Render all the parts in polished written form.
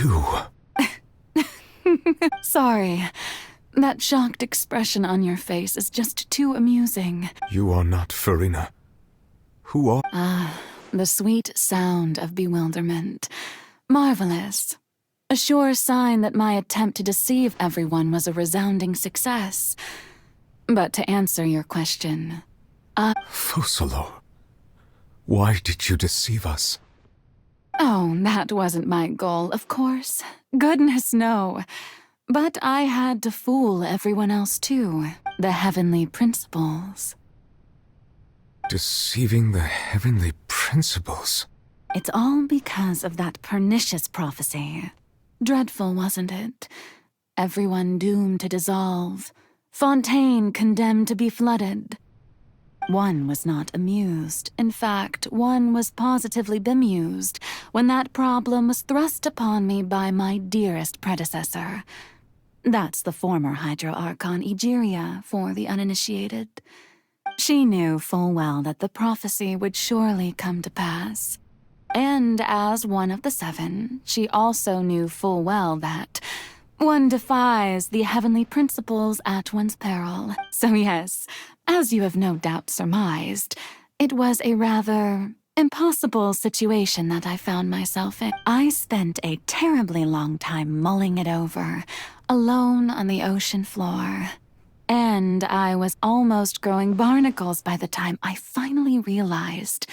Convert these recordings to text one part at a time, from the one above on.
You... Sorry. That shocked expression on your face is just too amusing. You are not Farina. Who are... The sweet sound of bewilderment. Marvelous. A sure sign that my attempt to deceive everyone was a resounding success. But to answer your question... Focalors. Why did you deceive us? Oh, that wasn't my goal, of course. Goodness, no. But I had to fool everyone else too. The heavenly principles. Deceiving the heavenly principles? It's all because of that pernicious prophecy. Dreadful, wasn't it? Everyone doomed to dissolve. Fonteine condemned to be flooded. One was not amused. In fact, one was positively bemused when that problem was thrust upon me by my dearest predecessor. That's the former Hydro Archon Egeria, for the uninitiated. She knew full well that the prophecy would surely come to pass. And as one of the seven, she also knew full well that one defies the heavenly principles at one's peril. So yes, as you have no doubt surmised, it was a rather impossible situation that I found myself in. I spent a terribly long time mulling it over, alone on the ocean floor. And I was almost growing barnacles by the time I finally realized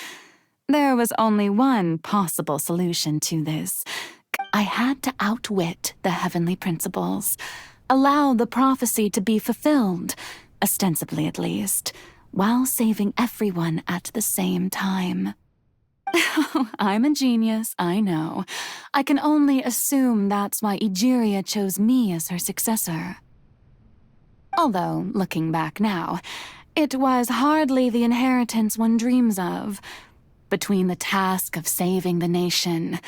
there was only one possible solution to this. I had to outwit the heavenly principles, allow the prophecy to be fulfilled, ostensibly at least, while saving everyone at the same time. I'm a genius, I know. I can only assume that's why Egeria chose me as her successor. Although, looking back now, it was hardly the inheritance one dreams of. Between the task of saving the nation,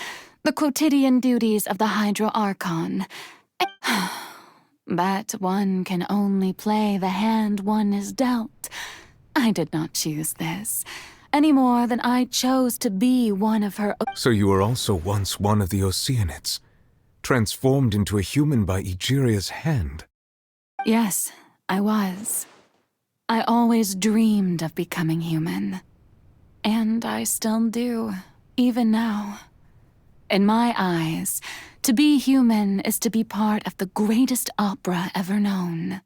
the quotidian duties of the Hydro Archon. But one can only play the hand one is dealt. I did not choose this, any more than I chose to be one of her... So you were also once one of the Oceanids, transformed into a human by Egeria's hand. Yes, I was. I always dreamed of becoming human. And I still do, even now. In my eyes, to be human is to be part of the greatest opera ever known.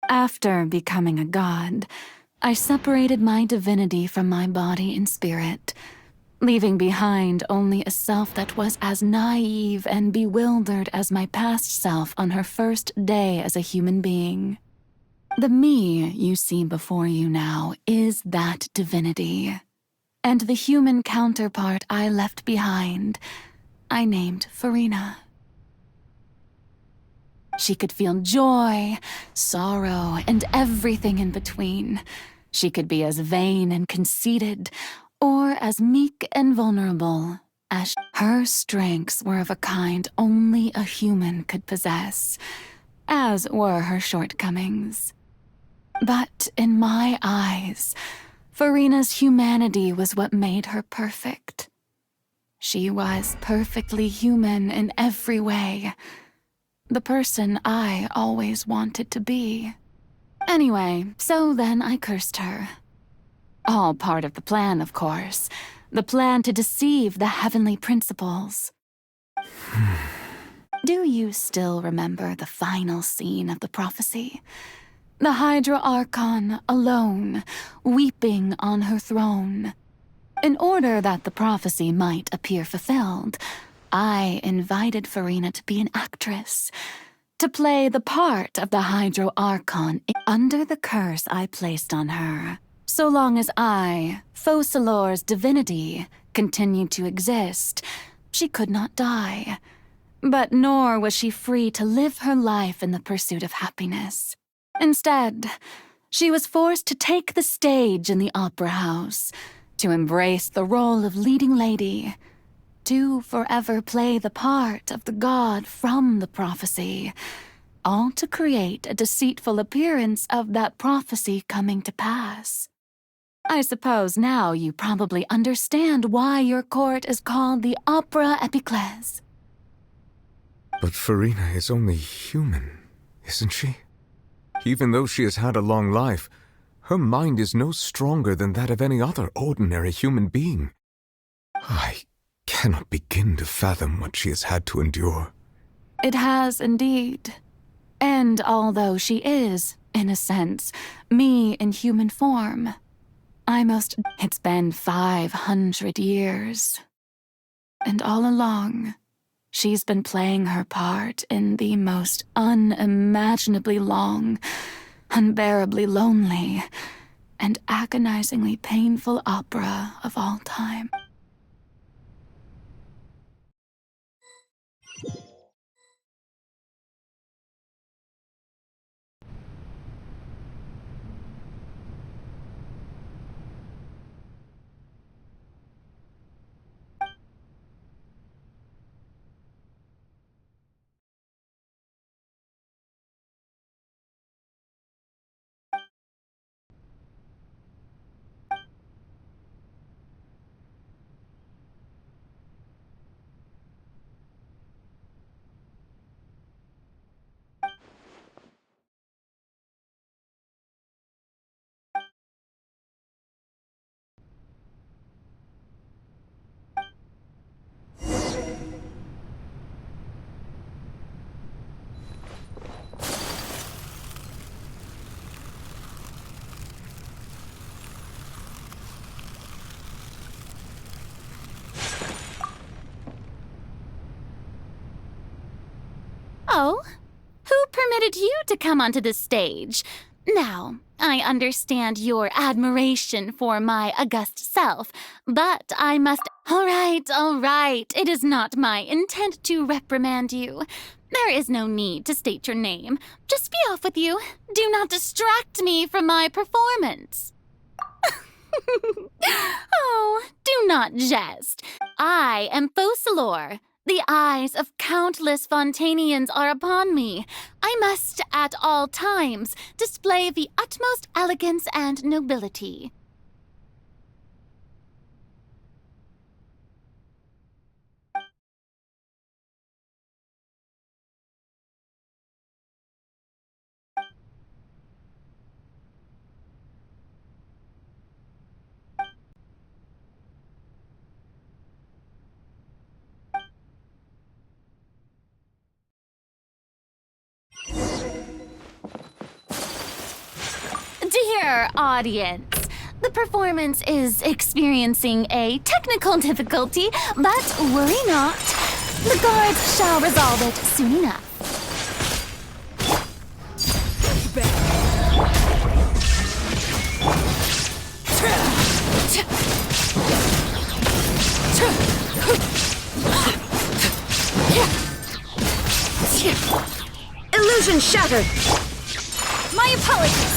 After becoming a god, I separated my divinity from my body and spirit, leaving behind only a self that was as naive and bewildered as my past self on her first day as a human being. The me you see before you now is that divinity. And the human counterpart I left behind, I named Farina. She could feel joy, sorrow, and everything in between. She could be as vain and conceited, or as meek and vulnerable as her strengths were of a kind only a human could possess, as were her shortcomings. But in my eyes, Farina's humanity was what made her perfect. She was perfectly human in every way. The person I always wanted to be. Anyway, so then I cursed her. All part of the plan, of course. The plan to deceive the heavenly principles. Do you still remember the final scene of the prophecy? The Hydra Archon alone, weeping on her throne. In order that the prophecy might appear fulfilled, I invited Farina to be an actress, to play the part of the Hydro Archon under the curse I placed on her. So long as I, Focalors' divinity, continued to exist, she could not die. But nor was she free to live her life in the pursuit of happiness. Instead, she was forced to take the stage in the opera house, to embrace the role of leading lady, to forever play the part of the god from the prophecy, all to create a deceitful appearance of that prophecy coming to pass. I suppose now you probably understand why your court is called the Opera Epiclese. But Farina is only human, isn't she? Even though she has had a long life, her mind is no stronger than that of any other ordinary human being. I cannot begin to fathom what she has had to endure. It has indeed. And although she is, in a sense, me in human form, it's been 500 years. And all along, she's been playing her part in the most unimaginably long, unbearably lonely, and agonizingly painful opera of all time. Oh, who permitted you to come onto the stage? Now, I understand your admiration for my august self, but I must— All right. It is not my intent to reprimand you. There is no need to state your name. Just be off with you. Do not distract me from my performance. Oh, do not jest. I am Focalor. The eyes of countless Fontainians are upon me. I must, at all times, display the utmost elegance and nobility. Dear audience, the performance is experiencing a technical difficulty, but worry not. The guards shall resolve it soon enough. Illusion shattered! My apologies.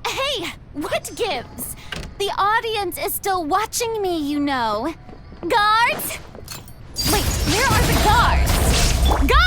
Hey, what gives? The audience is still watching me, you know. Guards? Wait, where are the guards? Guards!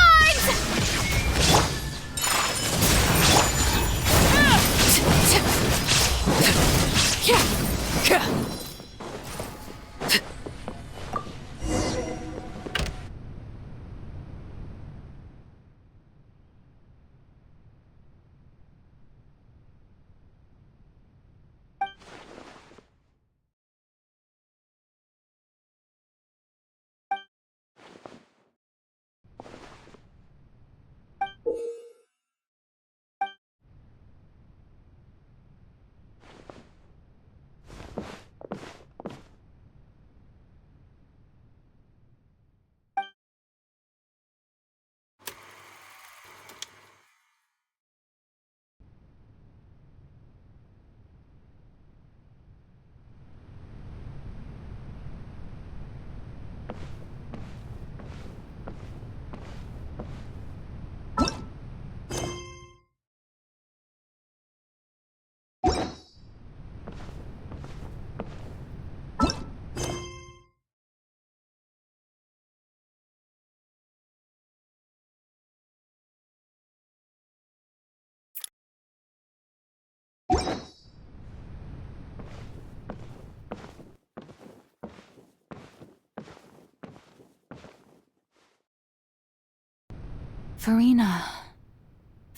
Farina.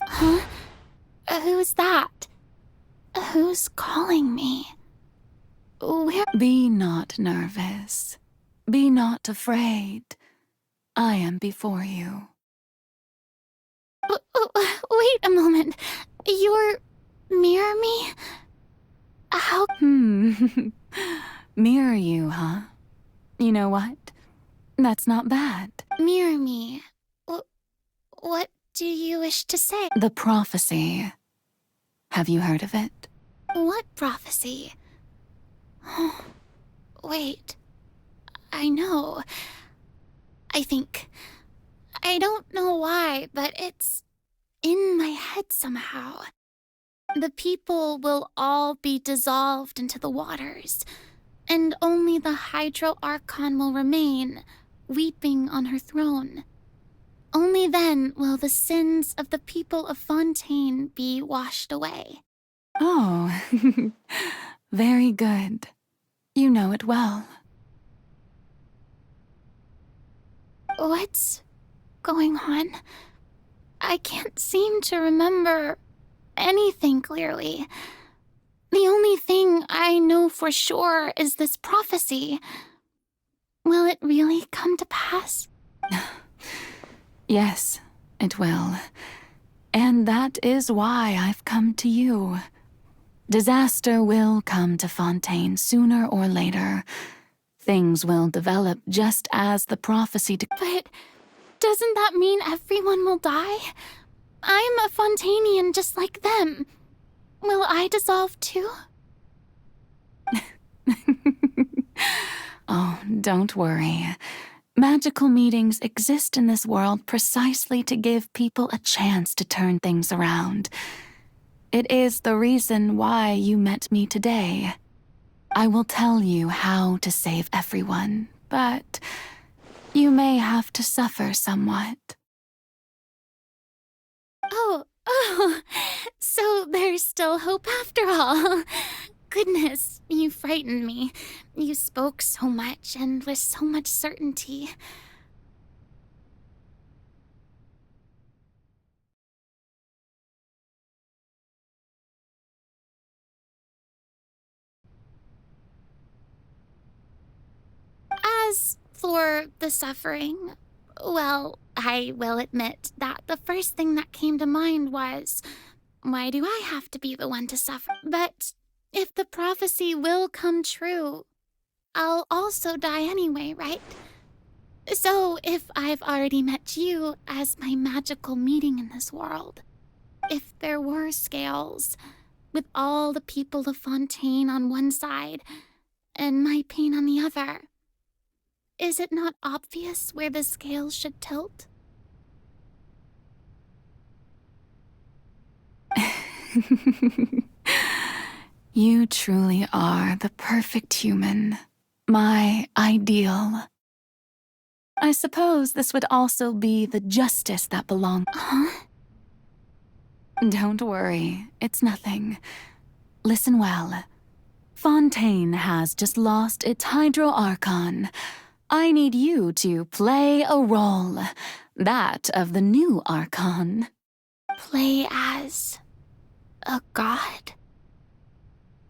Huh? Who's that? Who's calling me? Where? Be not nervous. Be not afraid. I am before you. Wait a moment. You're... mirror me? How... Mirror you, huh? You know what? That's not bad. Mirror me. What do you wish to say? The prophecy. Have you heard of it? What prophecy? Wait. I know. I think... I don't know why, but it's in my head somehow. The people will all be dissolved into the waters, and only the Hydro Archon will remain, weeping on her throne. Only then will the sins of the people of Fonteine be washed away. Oh, very good. You know it well. What's going on? I can't seem to remember anything clearly. The only thing I know for sure is this prophecy. Will it really come to pass? Yes, it will. And that is why I've come to you. Disaster will come to Fonteine sooner or later. Things will develop just as the prophecy But doesn't that mean everyone will die? I'm a Fontainian just like them. Will I dissolve too? Oh, don't worry. Magical meetings exist in this world precisely to give people a chance to turn things around. It is the reason why you met me today. I will tell you how to save everyone, but you may have to suffer somewhat. Oh, so there's still hope after all. Goodness, you frightened me. You spoke so much and with so much certainty. As for the suffering, well, I will admit that the first thing that came to mind was, why do I have to be the one to suffer? But if the prophecy will come true, I'll also die anyway, right? So if I've already met you as my magical meeting in this world, if there were scales, with all the people of Fontaine on one side and my pain on the other, is it not obvious where the scales should tilt? You truly are the perfect human, my ideal. I suppose this would also be the justice that belongs. Huh? Don't worry, it's nothing. Listen well. Fontaine has just lost its Hydro Archon. I need you to play a role, that of the new Archon. Play as a god?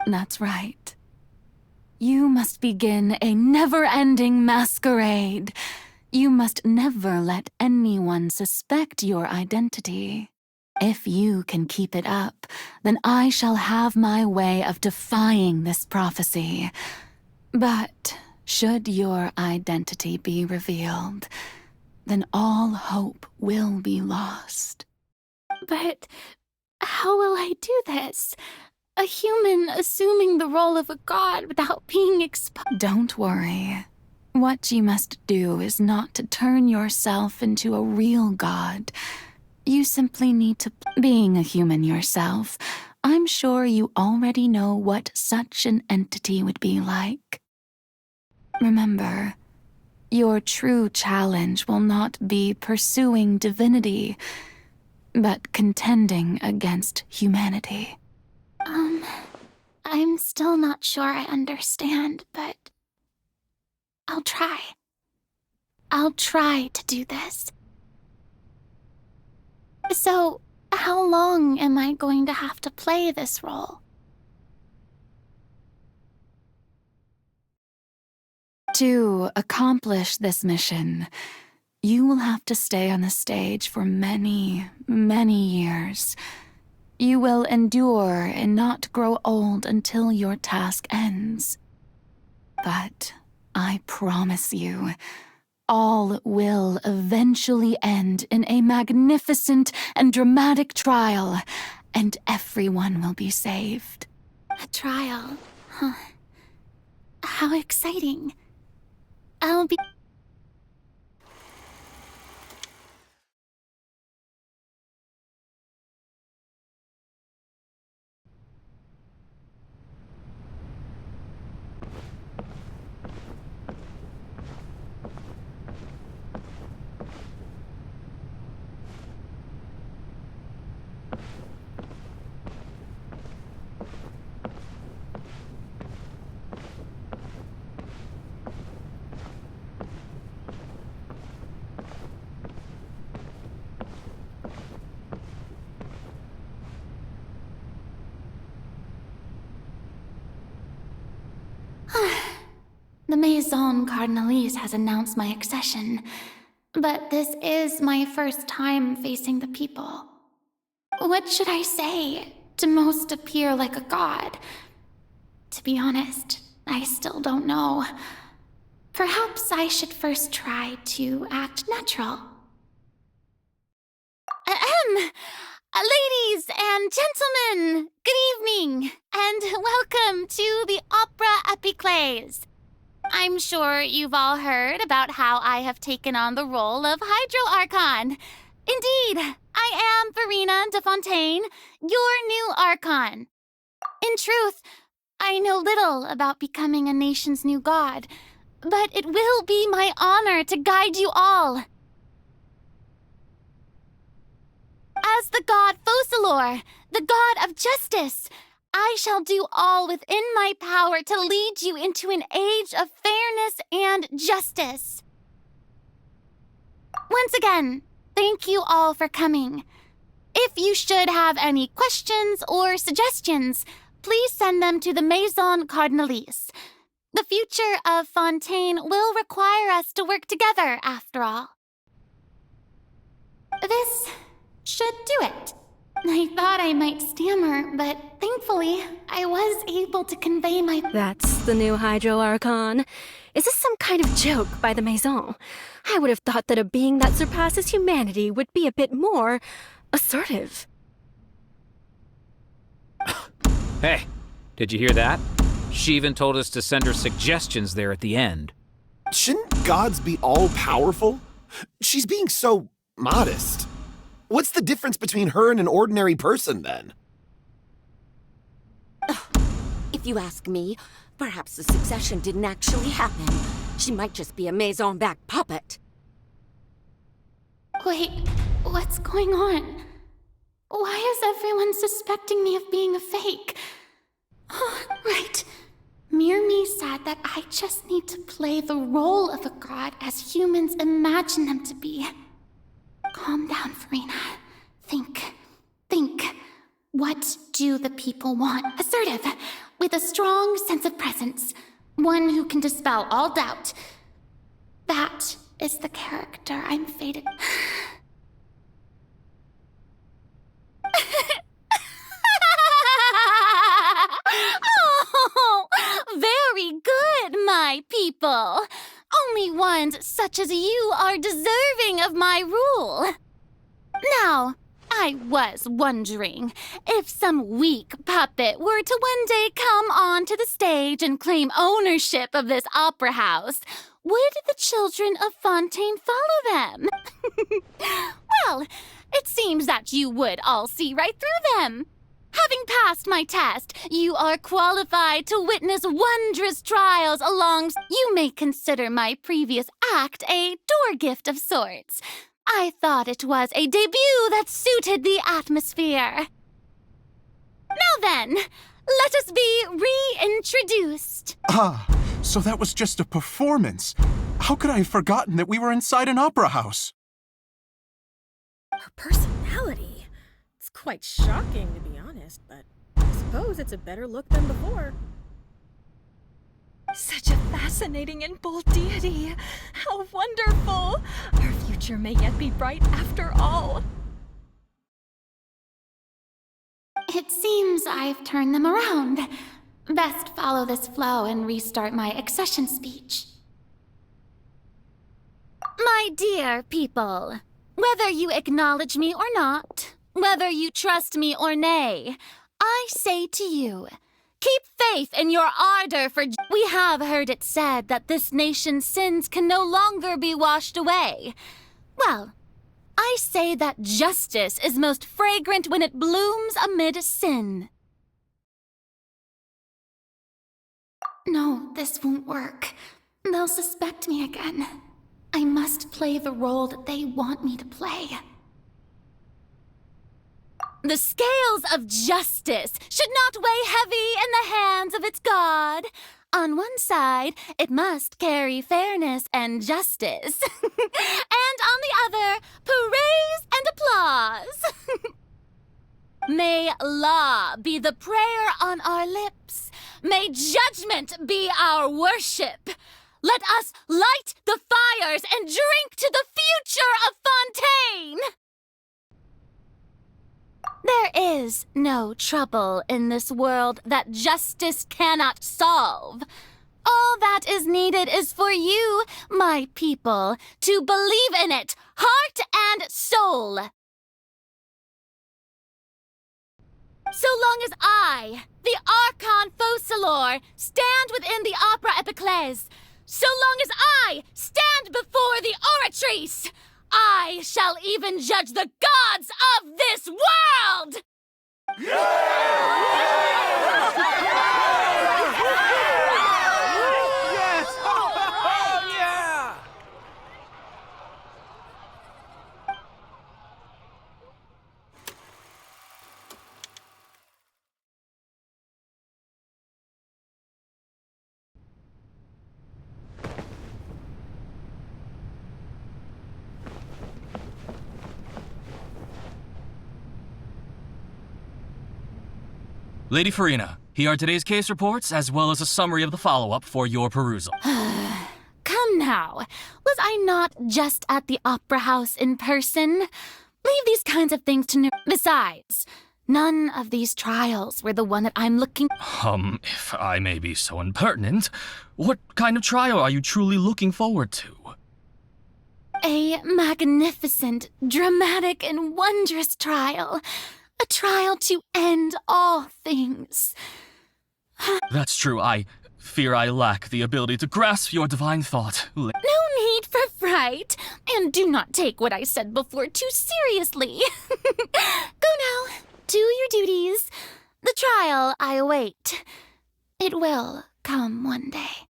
That's right. You must begin a never-ending masquerade. You must never let anyone suspect your identity. If you can keep it up, then I shall have my way of defying this prophecy. But should your identity be revealed, then all hope will be lost. But how will I do this? A human assuming the role of a god without being exposed. Don't worry. What you must do is not to turn yourself into a real god. You simply need to... Being a human yourself, I'm sure you already know what such an entity would be like. Remember, your true challenge will not be pursuing divinity, but contending against humanity. I'm still not sure I understand, but I'll try. I'll try to do this. So, how long am I going to have to play this role? To accomplish this mission, you will have to stay on the stage for many, many years. You will endure and not grow old until your task ends. But I promise you, all will eventually end in a magnificent and dramatic trial, and everyone will be saved. A trial? Huh. How exciting. I'll be... The Maison Cardinalise has announced my accession, but this is my first time facing the people. What should I say to most appear like a god? To be honest, I still don't know. Perhaps I should first try to act natural. Ladies and gentlemen, good evening, and welcome to the Opera Epiclese. I'm sure you've all heard about how I have taken on the role of Hydro Archon. Indeed, I am Verena de Fonteine, your new Archon. In truth, I know little about becoming a nation's new god, but it will be my honor to guide you all. As the god Focalor, the god of justice, I shall do all within my power to lead you into an age of fairness and justice. Once again, thank you all for coming. If you should have any questions or suggestions, please send them to the Maison Cardinalise. The future of Fonteine will require us to work together, after all. This should do it. I thought I might stammer, but thankfully, I was able to convey my... That's the new Hydro Archon. Is this some kind of joke by the Maison? I would have thought that a being that surpasses humanity would be a bit more assertive. Hey, did you hear that? She even told us to send her suggestions there at the end. Shouldn't gods be all-powerful? She's being so modest. What's the difference between her and an ordinary person, then? If you ask me, perhaps the succession didn't actually happen. She might just be a Maison-back puppet. Wait, what's going on? Why is everyone suspecting me of being a fake? Oh, right. Mirmi said that I just need to play the role of a god as humans imagine them to be. Calm down, Verena. Think. What do the people want? Assertive, with a strong sense of presence. One who can dispel all doubt. That is the character I'm fated. Oh, very good, my people. Only ones such as you are deserving of my rule. Now, I was wondering if some weak puppet were to one day come onto the stage and claim ownership of this opera house, would the children of Fonteine follow them? Well, it seems that you would all see right through them. Having passed my test, you are qualified to witness wondrous trials along... You may consider my previous act a door gift of sorts. I thought it was a debut that suited the atmosphere. Now then, let us be reintroduced. Ah, so that was just a performance. How could I have forgotten that we were inside an opera house? Her personality. quite shocking, to be honest, but I suppose it's a better look than before. Such a fascinating and bold deity. How wonderful! Our future may yet be bright after all. It seems I've turned them around. Best follow this flow and restart my accession speech. My dear people, whether you acknowledge me or not, whether you trust me or nay, I say to you, keep faith in your ardor for we have heard it said that this nation's sins can no longer be washed away. Well, I say that justice is most fragrant when it blooms amid sin. No, this won't work. They'll suspect me again. I must play the role that they want me to play. The scales of justice should not weigh heavy in the hands of its God. On one side, it must carry fairness and justice. And on the other, praise and applause. May law be the prayer on our lips. May judgment be our worship. Let us light the fires and drink to the future of Fontaine. There is no trouble in this world that justice cannot solve. All that is needed is for you, my people, to believe in it, heart and soul. So long as I, the Archon Focalor, stand within the Opera Epiclese, so long as I stand before the Oratrice, I shall even judge the gods of this world! Lady Farina, here are today's case reports, as well as a summary of the follow-up for your perusal. Come now, was I not just at the Opera House in person? Leave these kinds of things to Besides, none of these trials were the one that I'm looking— If I may be so impertinent, what kind of trial are you truly looking forward to? A magnificent, dramatic, and wondrous trial. A trial to end all things. That's true. I fear I lack the ability to grasp your divine thought. No need for fright, and do not take what I said before too seriously. Go now, do your duties. The trial I await. It will come one day.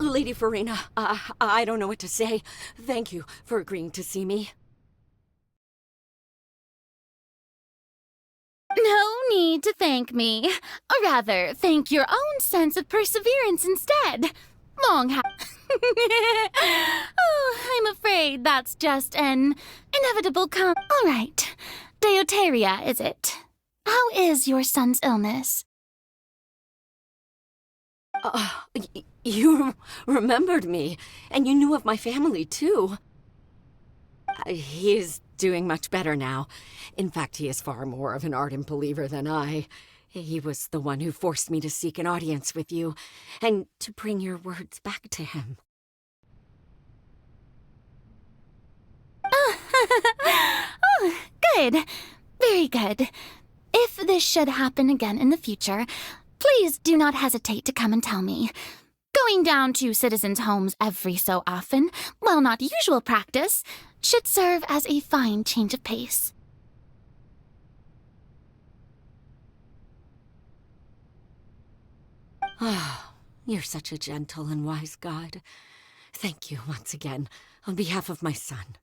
Lady Farina, I don't know what to say. Thank you for agreeing to see me. No need to thank me. Or rather, thank your own sense of perseverance instead. Oh, I'm afraid that's just an inevitable All right. Deuteria, is it? How is your son's illness? You remembered me, and you knew of my family, too. He is doing much better now. In fact, he is far more of an ardent believer than I. He was the one who forced me to seek an audience with you, and to bring your words back to him. Oh, good. Very good. If this should happen again in the future, please do not hesitate to come and tell me. Going down to citizens' homes every so often, while not usual practice, should serve as a fine change of pace. Ah, you're such a gentle and wise god. Thank you once again, on behalf of my son.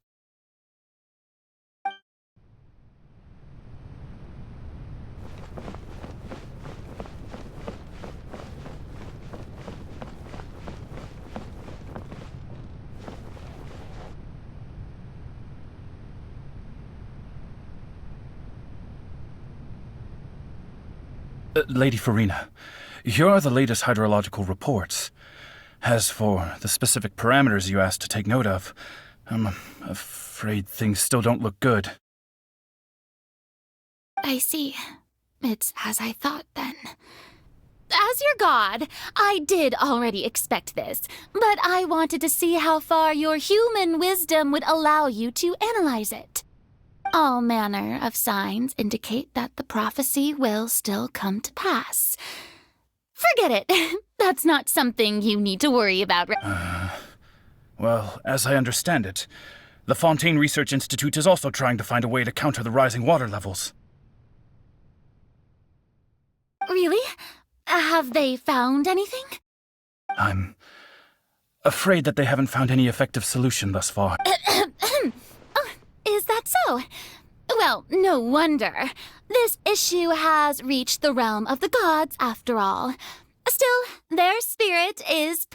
Lady Farina, here are the latest hydrological reports. As for the specific parameters you asked to take note of, I'm afraid things still don't look good. I see. It's as I thought, then. As your god, I did already expect this, but I wanted to see how far your human wisdom would allow you to analyze it. All manner of signs indicate that the prophecy will still come to pass. Forget it. That's not something you need to worry about. Well, as I understand it, the Fonteine Research Institute is also trying to find a way to counter the rising water levels. Really? Have they found anything? I'm afraid that they haven't found any effective solution thus far. Is that so? Well, no wonder. This issue has reached the realm of the gods, after all. Still, their spirit is...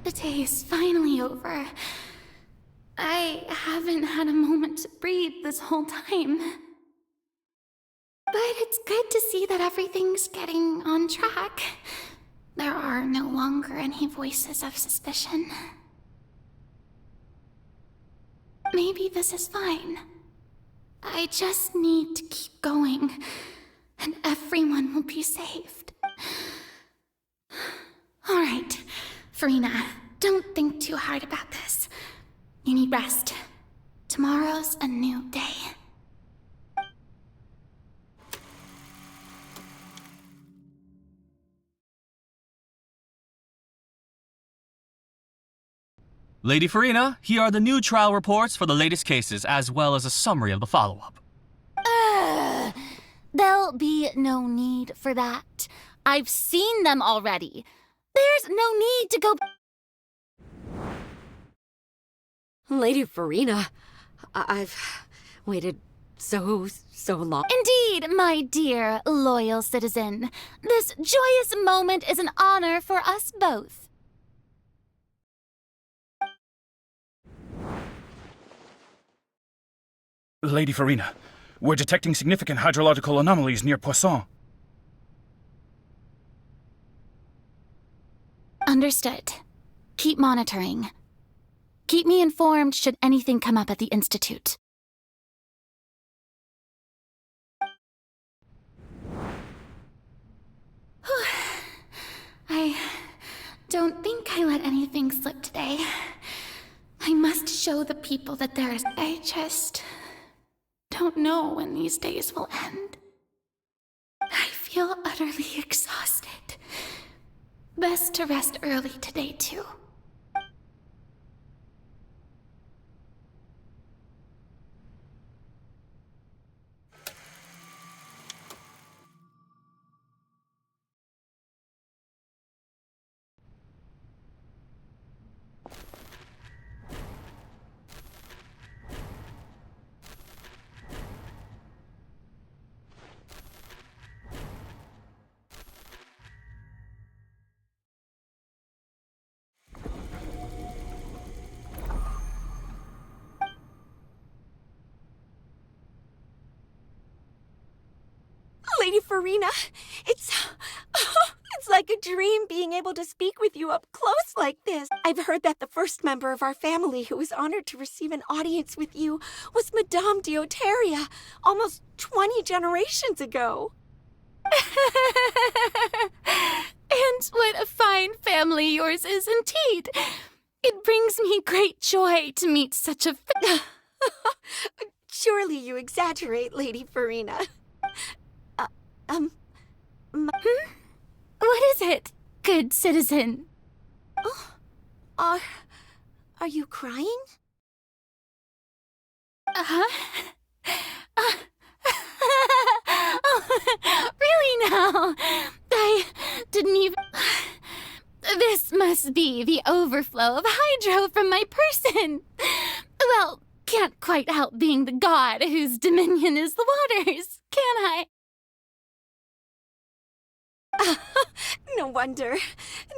The day is finally over. I haven't had a moment to breathe this whole time. But it's good to see that everything's getting on track. There are no longer any voices of suspicion. Maybe this is fine. I just need to keep going, and everyone will be saved. All right, Farina, don't think too hard about this. You need rest. Tomorrow's a new day. Lady Farina, here are the new trial reports for the latest cases, as well as a summary of the follow-up. There'll be no need for that. I've seen them already. There's no need to go... Lady Farina, I've waited so long. Indeed, my dear, loyal citizen. This joyous moment is an honor for us both. Lady Farina, we're detecting significant hydrological anomalies near Poisson. Understood. Keep monitoring. Keep me informed should anything come up at the Institute. I don't think I let anything slip today. I must show the people that there is... I just don't know when these days will end. I feel utterly exhausted. Best to rest early today, too. Lady Farina, it's like a dream being able to speak with you up close like this. I've heard that the first member of our family who was honored to receive an audience with you was Madame Dioteria, almost 20 generations ago. And what a fine family yours is indeed. It brings me great joy to meet such a... Surely you exaggerate, Lady Farina. What is it, good citizen? Oh, are you crying? Really now? I didn't even... This must be the overflow of hydro from my person. Well, can't quite help being the god whose dominion is the waters, can I? No wonder.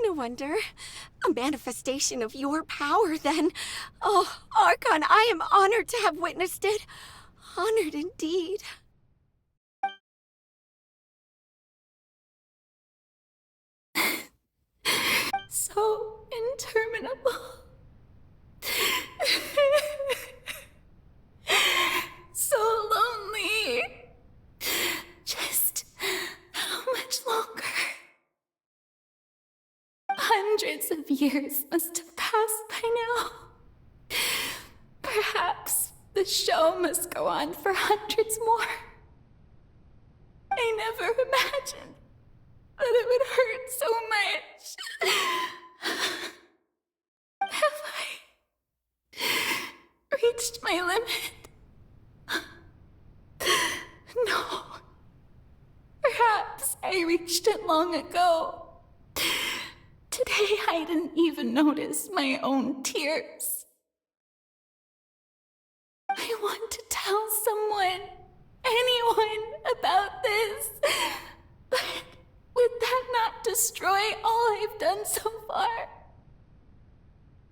No wonder. A manifestation of your power, then. Oh, Archon, I am honored to have witnessed it. Honored indeed. So interminable. So lonely. Just how much longer? Hundreds of years must have passed by now. Perhaps the show must go on for hundreds more. I never imagined that it would hurt so much. Have I reached my limit? No. Perhaps I reached it long ago. Today I didn't even notice my own tears. I want to tell someone, anyone, about this. But would that not destroy all I've done so far?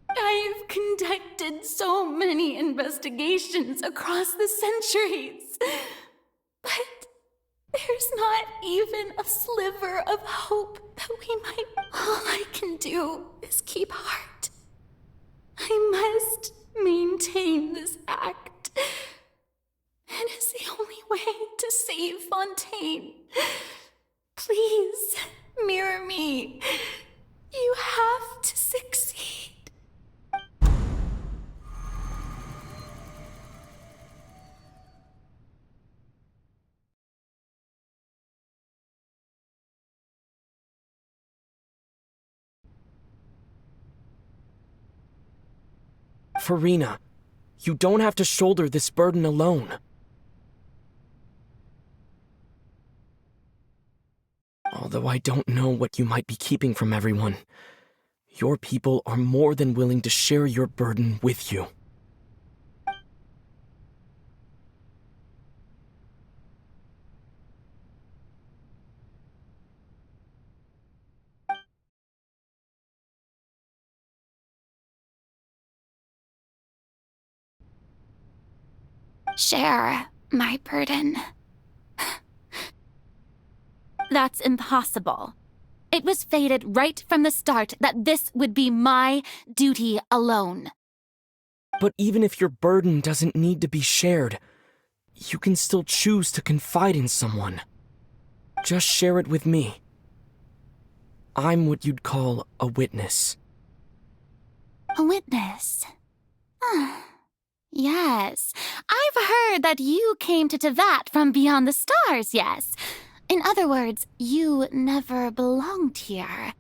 I've conducted so many investigations across the centuries. But there's not even a sliver of hope that we might... All I can do is keep heart. I must maintain this act. It is the only way to save Fonteine. Please, mirror me. You have to succeed. Farina, you don't have to shoulder this burden alone. Although I don't know what you might be keeping from everyone, your people are more than willing to share your burden with you. Share my burden. That's impossible. It was fated right from the start that this would be my duty alone. But even if your burden doesn't need to be shared, you can still choose to confide in someone. Just share it with me. I'm what you'd call a witness. A witness? Yes. I've heard that you came to Tevat from beyond the stars, yes. In other words, you never belonged here.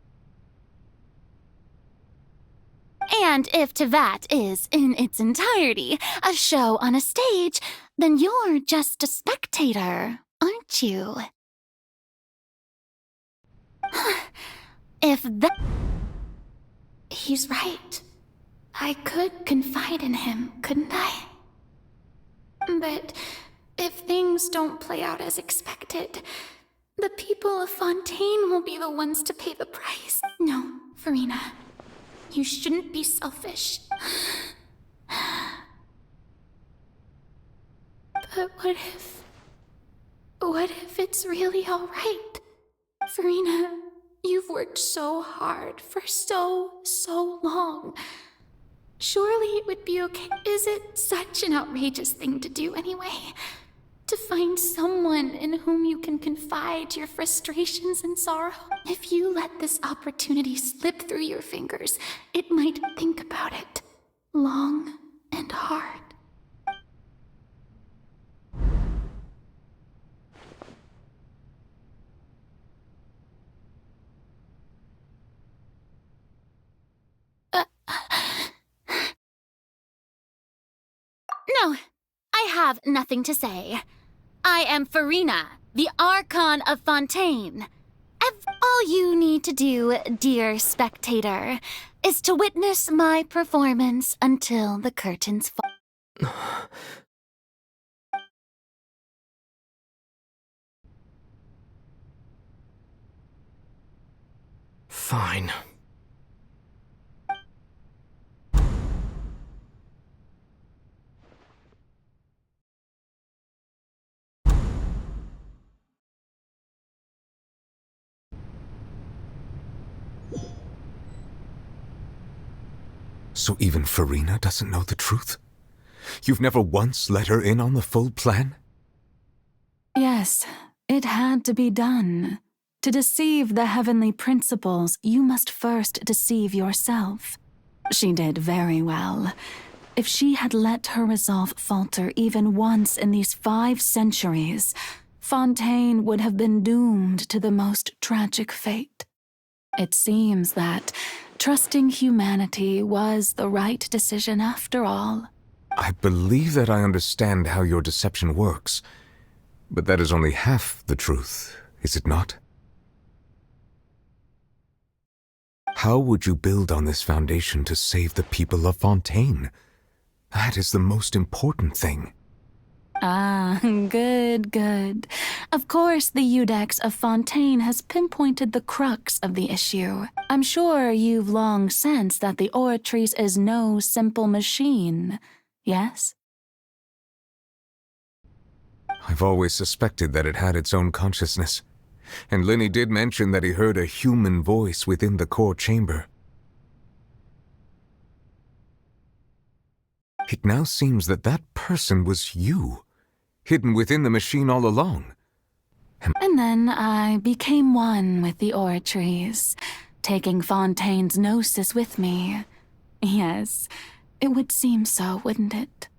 And if Tevat is, in its entirety, a show on a stage, then you're just a spectator, aren't you? If that... He's right. I could confide in him, couldn't I? But if things don't play out as expected, the people of Fonteine will be the ones to pay the price. No, Farina. You shouldn't be selfish. But what if it's really all right? Farina, you've worked so hard for so long. Surely it would be okay. Is it such an outrageous thing to do anyway? To find someone in whom you can confide your frustrations and sorrow? If you let this opportunity slip through your fingers, it might think about it long and hard. No, I have nothing to say. I am Farina, the Archon of Fonteine. All you need to do, dear spectator, is to witness my performance until the curtains fall. Fine. So even Farina doesn't know the truth? You've never once let her in on the full plan? Yes, it had to be done. To deceive the heavenly principles, you must first deceive yourself. She did very well. If she had let her resolve falter even once in these 5 centuries, Fontaine would have been doomed to the most tragic fate. It seems that trusting humanity was the right decision after all. I believe that I understand how your deception works, but that is only half the truth, is it not? How would you build on this foundation to save the people of Fontaine? That is the most important thing. Ah, good. Of course, the Iudex of Fontaine has pinpointed the crux of the issue. I'm sure you've long sensed that the Oratrice is no simple machine, yes? I've always suspected that it had its own consciousness, and Lenny did mention that he heard a human voice within the core chamber. It now seems that that person was you, hidden within the machine all along. And then I became one with the Oratrice, taking Fontaine's gnosis with me. Yes, it would seem so, wouldn't it?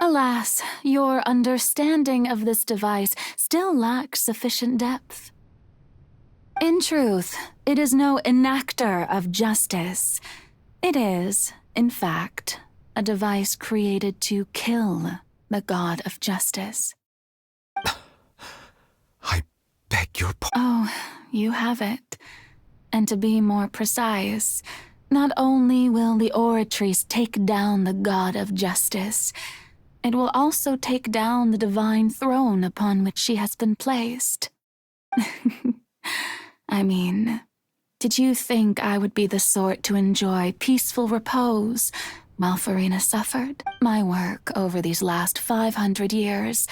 Alas, your understanding of this device still lacks sufficient depth. In truth, it is no enactor of justice. It is, in fact, a device created to kill the god of justice. I beg your pardon. Oh, you have it. And to be more precise, not only will the Oratrice take down the god of justice, it will also take down the divine throne upon which she has been placed. I mean, did you think I would be the sort to enjoy peaceful repose while Farina suffered? My work over these last 500 years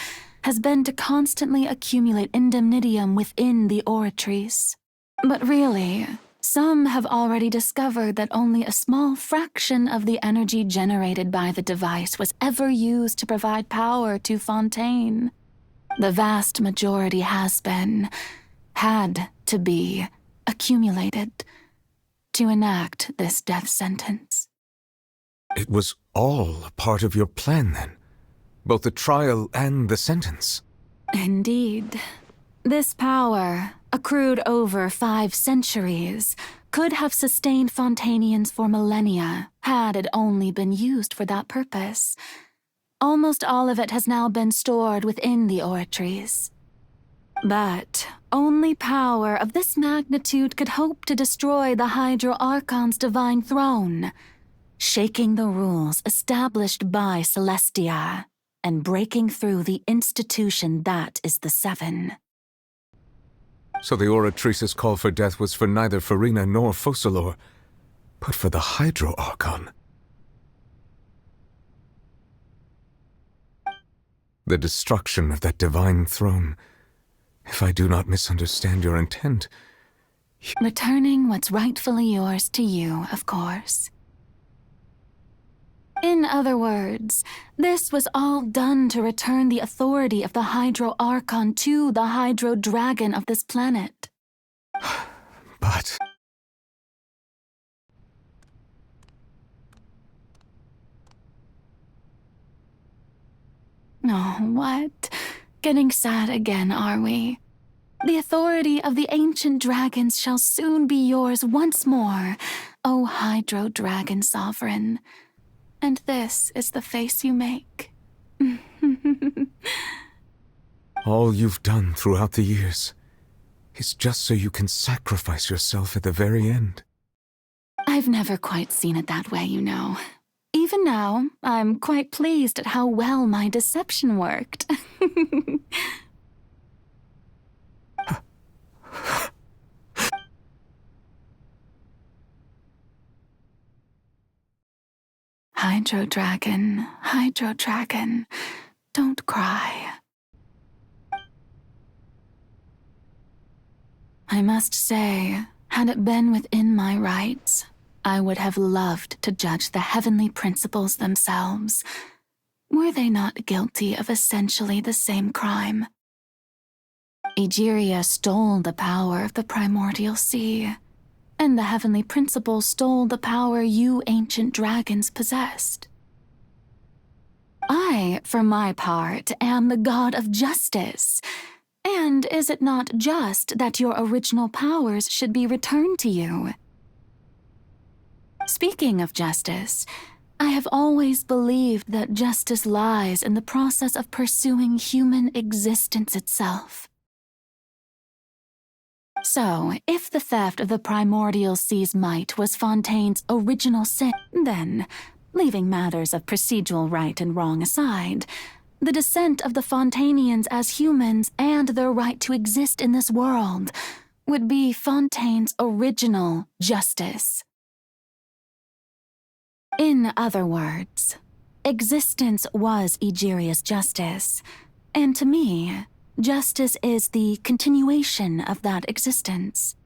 has been to constantly accumulate indemnitium within the Oratrice. But really, some have already discovered that only a small fraction of the energy generated by the device was ever used to provide power to Fontaine. The vast majority had to be, accumulated to enact this death sentence. It was all a part of your plan, then? Both the trial and the sentence? Indeed. This power, accrued over 5 centuries, could have sustained Fontainians for millennia had it only been used for that purpose. Almost all of it has now been stored within the Oratrice. But only power of this magnitude could hope to destroy the Hydro Archon's divine throne, shaking the rules established by Celestia and breaking through the institution that is the Seven. So the Oratrice's call for death was for neither Farina nor Focalor, but for the Hydro Archon. The destruction of that divine throne. If I do not misunderstand your intent... Returning what's rightfully yours to you, of course. In other words, this was all done to return the authority of the Hydro Archon to the Hydro Dragon of this planet. But... Oh, what? Getting sad again, are we? The authority of the ancient dragons shall soon be yours once more, O Hydro Dragon Sovereign. And this is the face you make. All you've done throughout the years is just so you can sacrifice yourself at the very end. I've never quite seen it that way, you know. Even now, I'm quite pleased at how well my deception worked. Hydro Dragon, don't cry. I must say, had it been within my rights, I would have loved to judge the heavenly principles themselves. Were they not guilty of essentially the same crime? Egeria stole the power of the primordial sea, and the heavenly principles stole the power you ancient dragons possessed. I, for my part, am the god of justice. And is it not just that your original powers should be returned to you? Speaking of justice, I have always believed that justice lies in the process of pursuing human existence itself. So, if the theft of the primordial sea's might was Fontaine's original sin, then, leaving matters of procedural right and wrong aside, the descent of the Fontainians as humans and their right to exist in this world would be Fontaine's original justice. In other words, existence was Egeria's justice, and to me, justice is the continuation of that existence.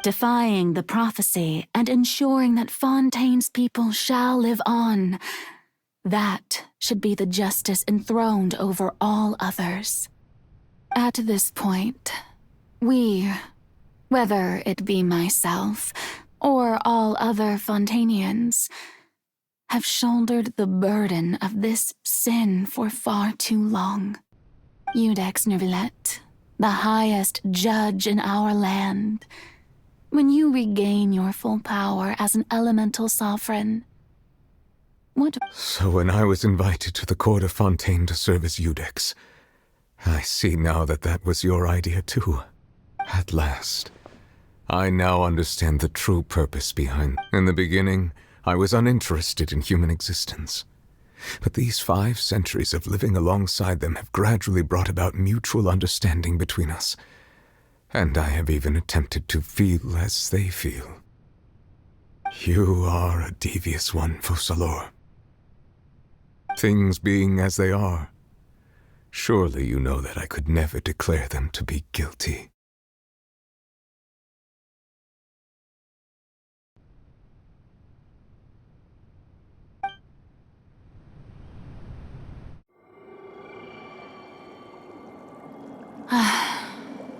Defying the prophecy and ensuring that Fontaine's people shall live on, that should be the justice enthroned over all others. At this point, we, whether it be myself or all other Fontainians, have shouldered the burden of this sin for far too long. Iudex Neuvillette, the highest judge in our land, when you regain your full power as an elemental sovereign, what... So when I was invited to the court of Fontaine to serve as Iudex, I see now that that was your idea too. At last. I now understand the true purpose behind. In the beginning, I was uninterested in human existence. But these 5 centuries of living alongside them have gradually brought about mutual understanding between us. And I have even attempted to feel as they feel. You are a devious one, Focalors. Things being as they are, surely you know that I could never declare them to be guilty.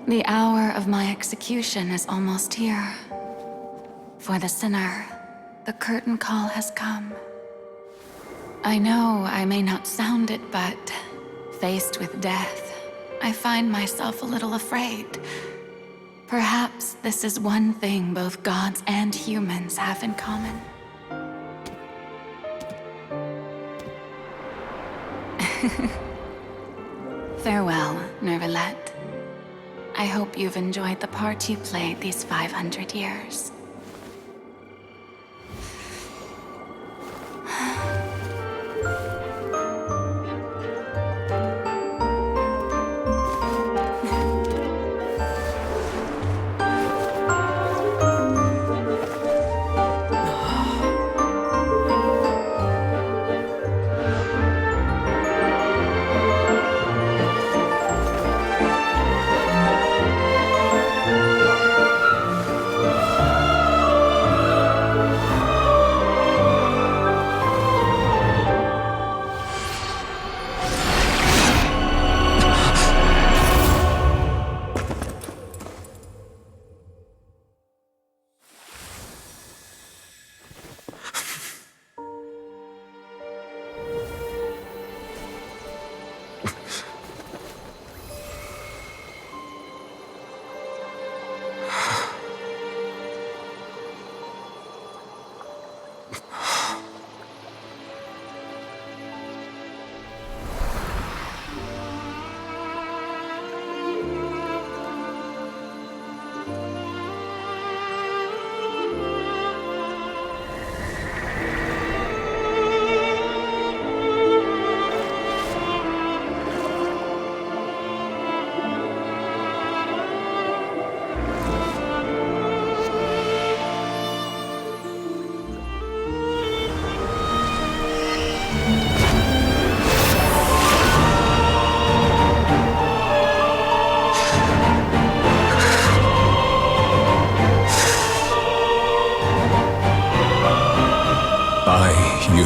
The hour of my execution is almost here. For the sinner, the curtain call has come. I know I may not sound it, but faced with death, I find myself a little afraid. Perhaps this is one thing both gods and humans have in common. Farewell, Neuvillette. I hope you've enjoyed the part you played these 500 years.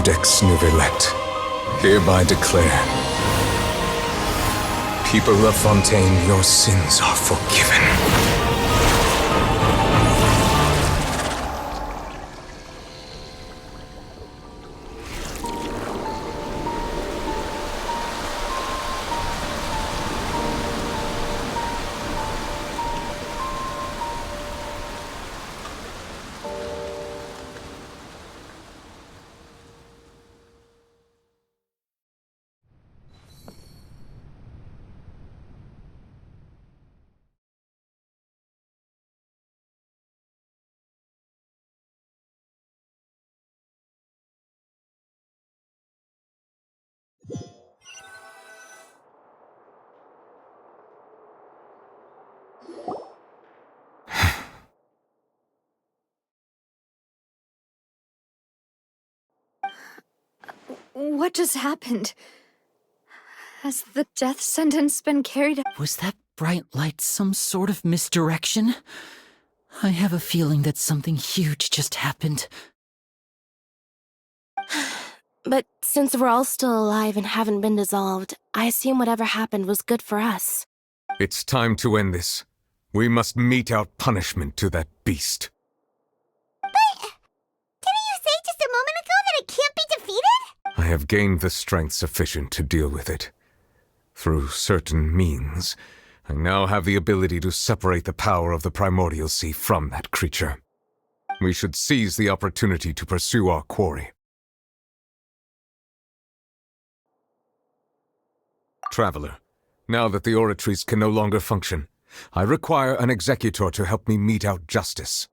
Judex Nouvellette, hereby declare, people of Fonteine, your sins are forgiven. What just happened? Has the death sentence been carried out? Was that bright light some sort of misdirection? I have a feeling that something huge just happened. But since we're all still alive and haven't been dissolved, I assume whatever happened was good for us. It's time to end this. We must mete out punishment to that beast. Didn't you say just a moment ago that it can't be defeated? I have gained the strength sufficient to deal with it. Through certain means, I now have the ability to separate the power of the primordial sea from that creature. We should seize the opportunity to pursue our quarry. Traveler, now that the oratories can no longer function, I require an executor to help me mete out justice.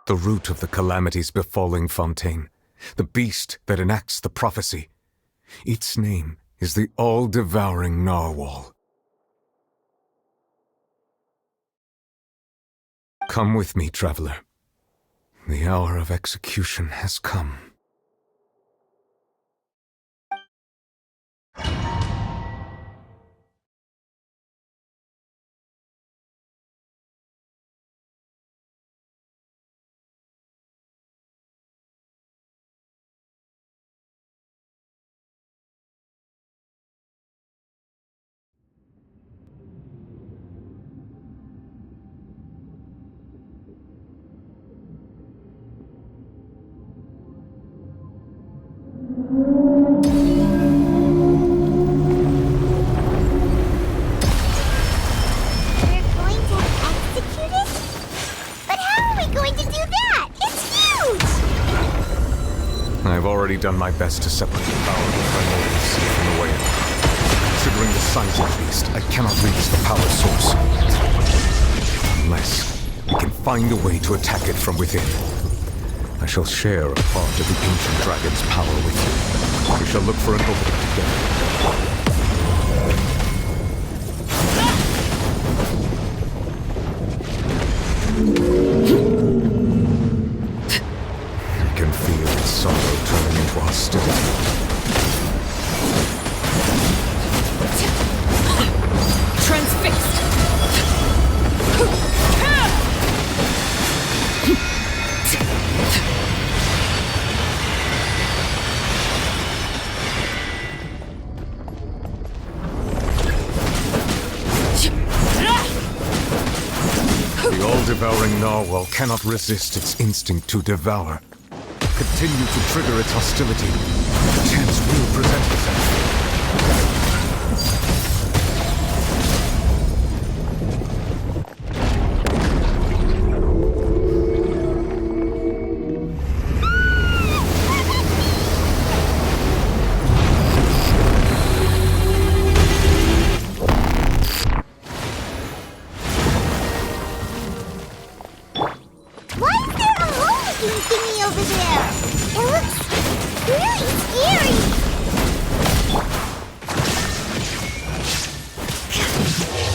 The root of the calamities befalling Fonteine, the beast that enacts the prophecy. Its name is the all-devouring narwhal. Come with me, traveler. The hour of execution has come. I've already done my best to separate the power of the primordial sea from the way. Considering the size of the beast, I cannot reach the power source. Unless we can find a way to attack it from within. I shall share a part of the ancient dragon's power with you. We shall look for an opening together. Sorrow turning into hostility. Transfixed! The all-devouring narwhal cannot resist its instinct to devour. Continue to trigger its hostility. The chance will present itself. Why is there a hole-looking thingy over there? It looks really scary.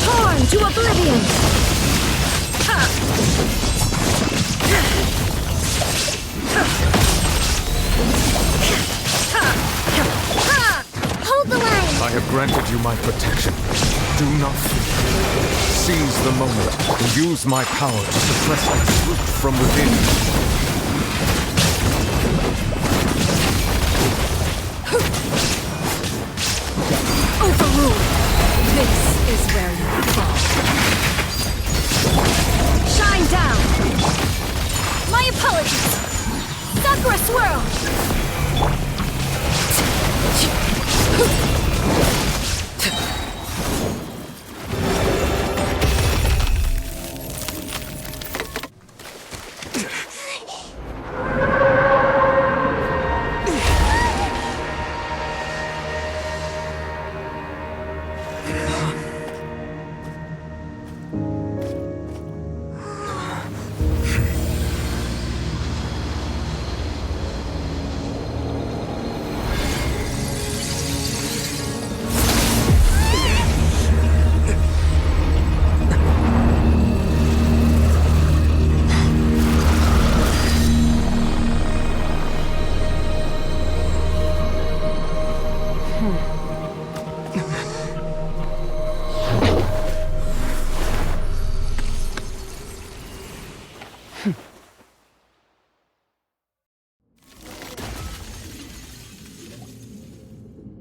Torn to oblivion! Hold the line. I have granted you my protection. Do not fear. Seize the moment and use my power to suppress the truth from within. Overruled. This is where you fall. Shine down. My apologies! Sakura Swirl!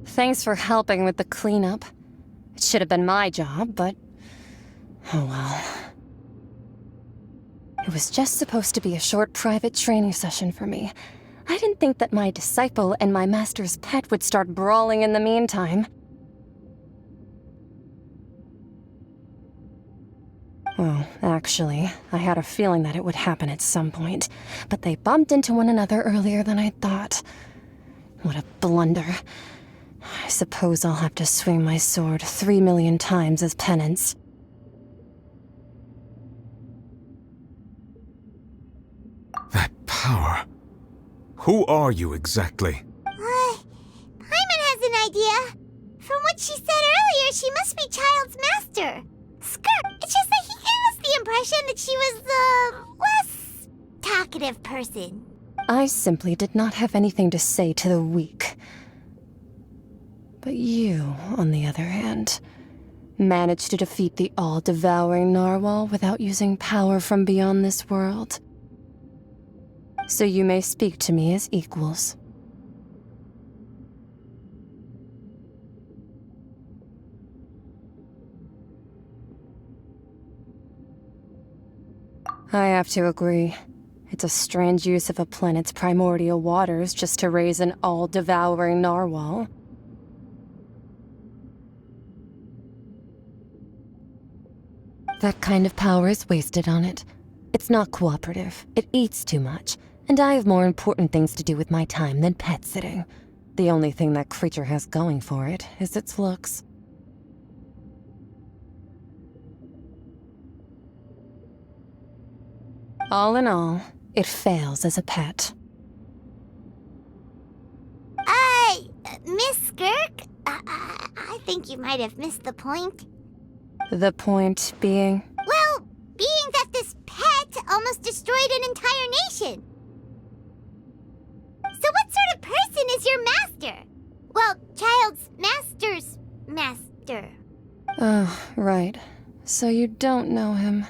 Thanks for helping with the cleanup. It should have been my job, but... oh well. It was just supposed to be a short private training session for me. I didn't think that my disciple and my master's pet would start brawling in the meantime. Well, actually, I had a feeling that it would happen at some point, but they bumped into one another earlier than I thought. What a blunder. I suppose I'll have to swing my sword 3 million times as penance. That power. Who are you exactly? Paimon has an idea. From what she said earlier, she must be Child's master. Skirt. It's just that he gave us the impression that she was the less talkative person. I simply did not have anything to say to the weak. But you, on the other hand, managed to defeat the all-devouring narwhal without using power from beyond this world. So you may speak to me as equals. I have to agree. It's a strange use of a planet's primordial waters just to raise an all-devouring narwhal. That kind of power is wasted on it. It's not cooperative. It eats too much. And I have more important things to do with my time than pet sitting. The only thing that creature has going for it is its looks. All in all, it fails as a pet. Miss Skirk? I think you might have missed the point. The point being? Well, being that this pet almost destroyed an entire nation. So what sort of person is your master? Well, Child's master's master. Oh, right. So you don't know him.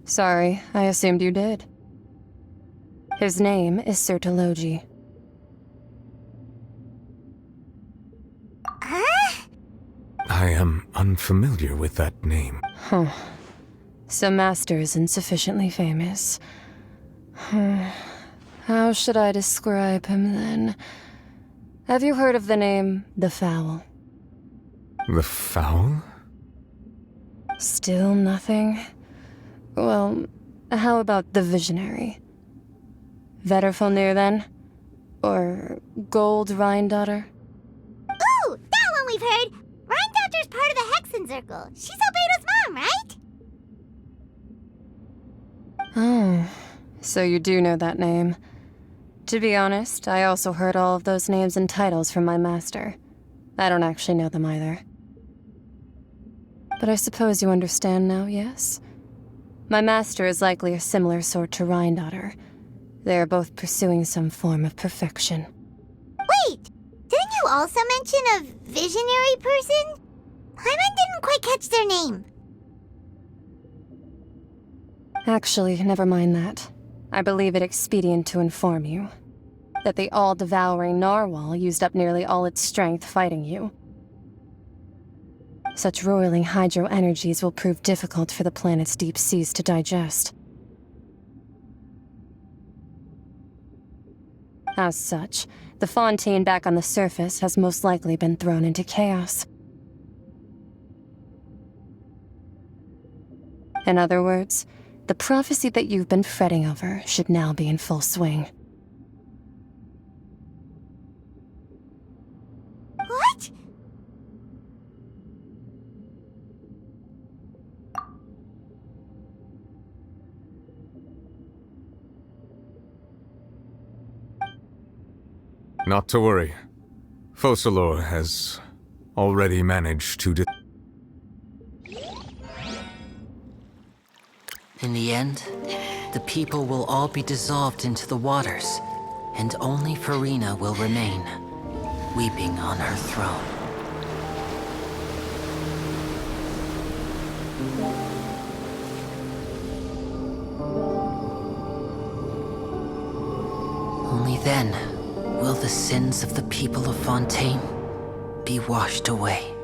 Sorry, I assumed you did. His name is Sertologi. I am unfamiliar with that name. Huh. So Master is insufficiently famous. How should I describe him then? Have you heard of the name The Fowl? The Fowl? Still nothing? Well, how about the Visionary? Vetterfalnir then? Or Gold Rhine-daughter? Ooh, that one we've heard! Rhine-daughter's part of the Hexen Circle. She's Albedo's mom, right? Oh, so you do know that name. To be honest, I also heard all of those names and titles from my master. I don't actually know them either. But I suppose you understand now, yes? My master is likely a similar sort to Rhine-daughter. They are both pursuing some form of perfection. Wait! Didn't you also mention a visionary person? Paimon didn't quite catch their name. Actually, never mind that. I believe it expedient to inform you that the all-devouring narwhal used up nearly all its strength fighting you. Such roiling hydro energies will prove difficult for the planet's deep seas to digest. As such, the fonteine back on the surface has most likely been thrown into chaos. In other words, the prophecy that you've been fretting over should now be in full swing. What? Not to worry. Focalor has already managed to In the end, the people will all be dissolved into the waters, and only Farina will remain, weeping on her throne. Only then will the sins of the people of Fontaine be washed away.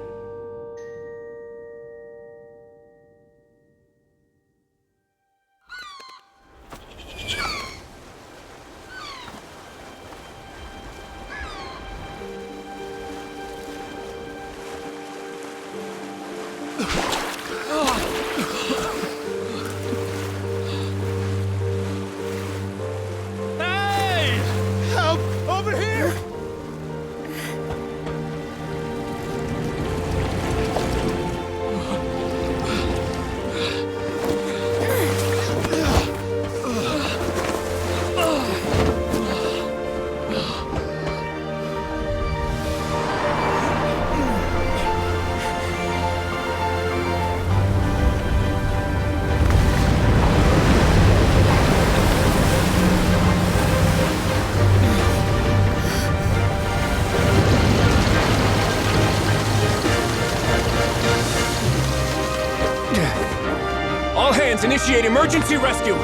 Initiate emergency rescue!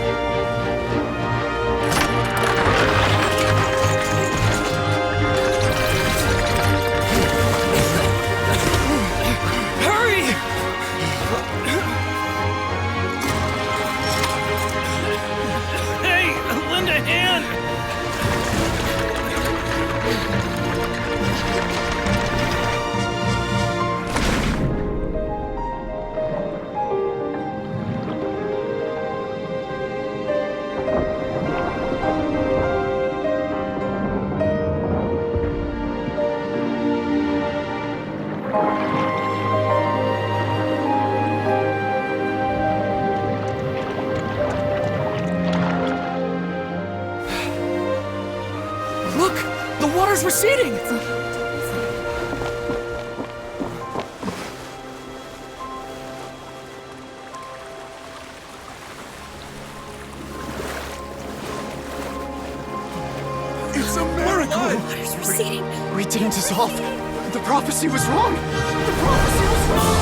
Hurry! Hey, lend a hand! Receding! It's a miracle! Water's receding. We didn't dissolve. The prophecy was wrong. The prophecy was wrong!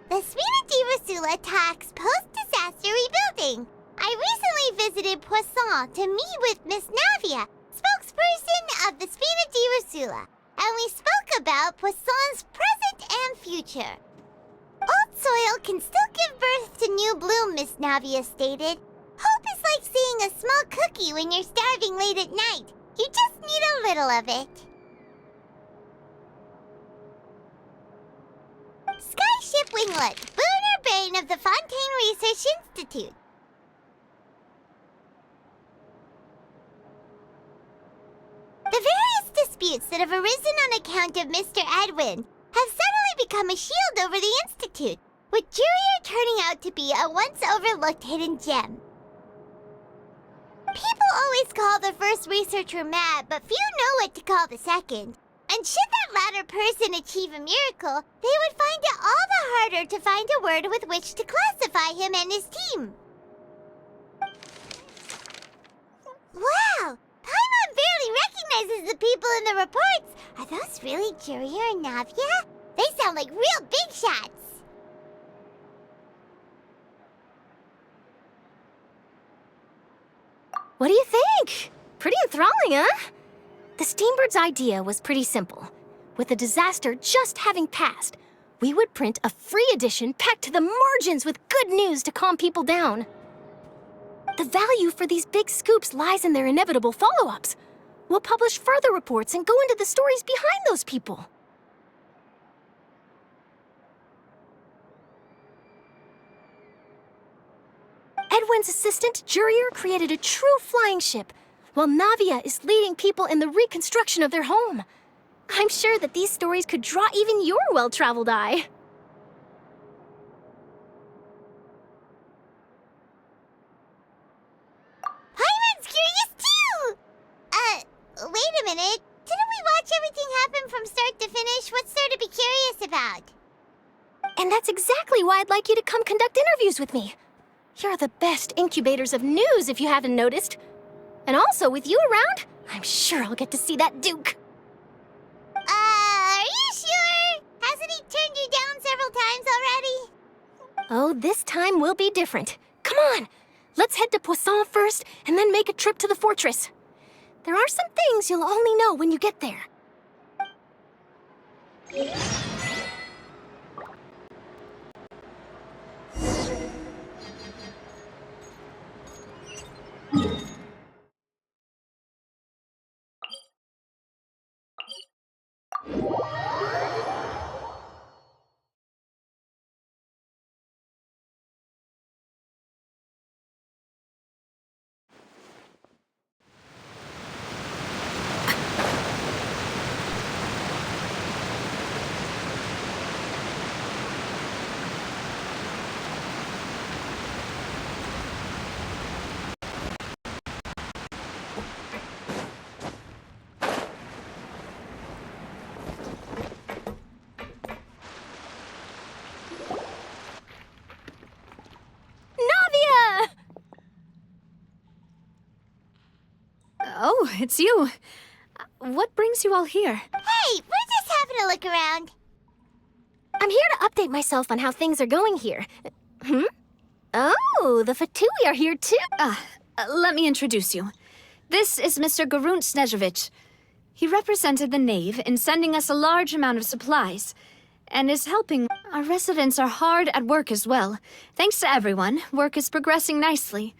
The Spina di Rosula talks post-disaster rebuilding. I recently visited Poisson to meet with Miss Navia, spokesperson of the Spina di Rosula, and we spoke about Poisson's present and future. Old soil can still give birth to new bloom, Miss Navia stated. Hope is like seeing a small cookie when you're starving late at night. You just need a little of it. Skyship Winglet, Lunar Brain of the Fonteine Research Institute. The various disputes that have arisen on account of Mr. Edwin have suddenly become a shield over the Institute, with Jurier turning out to be a once overlooked hidden gem. People always call the first researcher mad, but few know what to call the second. And should that latter person achieve a miracle, they would find it all the harder to find a word with which to classify him and his team. Wow! Paimon barely recognizes the people in the reports. Are those really Jurier and Navia? They sound like real big shots. What do you think? Pretty enthralling, huh? The Steambird's idea was pretty simple. With the disaster just having passed, we would print a free edition packed to the margins with good news to calm people down. The value for these big scoops lies in their inevitable follow-ups. We'll publish further reports and go into the stories behind those people. Edwin's assistant, Jurier, created a true flying ship, while Navia is leading people in the reconstruction of their home. I'm sure that these stories could draw even your well-traveled eye. Paimon's curious too! Wait a minute. Didn't we watch everything happen from start to finish? What's there to be curious about? And that's exactly why I'd like you to come conduct interviews with me. You're the best incubators of news, if you haven't noticed. And also, with you around, I'm sure I'll get to see that Duke. Are you sure? Hasn't he turned you down several times already? Oh, this time will be different. Come on, let's head to Poisson first, and then make a trip to the fortress. There are some things you'll only know when you get there. Oh, it's you. What brings you all here? Hey, we're just having a look around. I'm here to update myself on how things are going here. Oh, the Fatui are here too. Let me introduce you. This is Mr. Garunt Snežević. He represented the Knave in sending us a large amount of supplies, and is helping. Our residents are hard at work as well. Thanks to everyone, work is progressing nicely.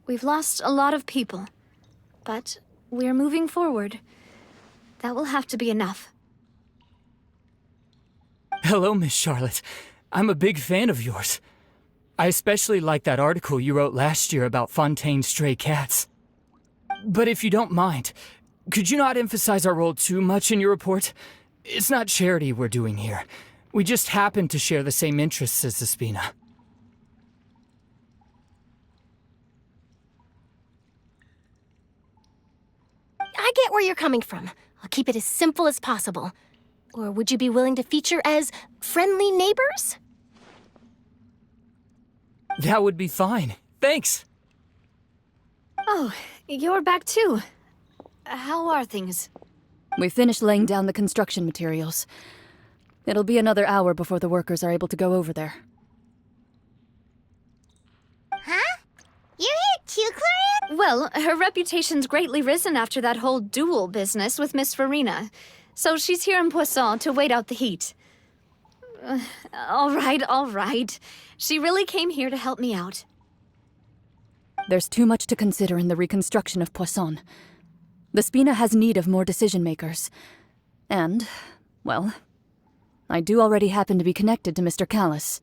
We've lost a lot of people, but we're moving forward. That will have to be enough. Hello, Miss Charlotte. I'm a big fan of yours. I especially like that article you wrote last year about Fontaine's stray cats. But if you don't mind, could you not emphasize our role too much in your report? It's not charity we're doing here. We just happen to share the same interests as the Spina. I get where you're coming from. I'll keep it as simple as possible. Or would you be willing to feature as friendly neighbors? That would be fine. Thanks. Oh, you're back too. How are things? We finished laying down the construction materials. It'll be another hour before the workers are able to go over there. Huh? You're here too, Claria? Well, her reputation's greatly risen after that whole duel business with Miss Farina. So she's here in Poisson to wait out the heat. All right. She really came here to help me out. There's too much to consider in the reconstruction of Poisson. The Spina has need of more decision-makers. And, well, I do already happen to be connected to Mr. Callis.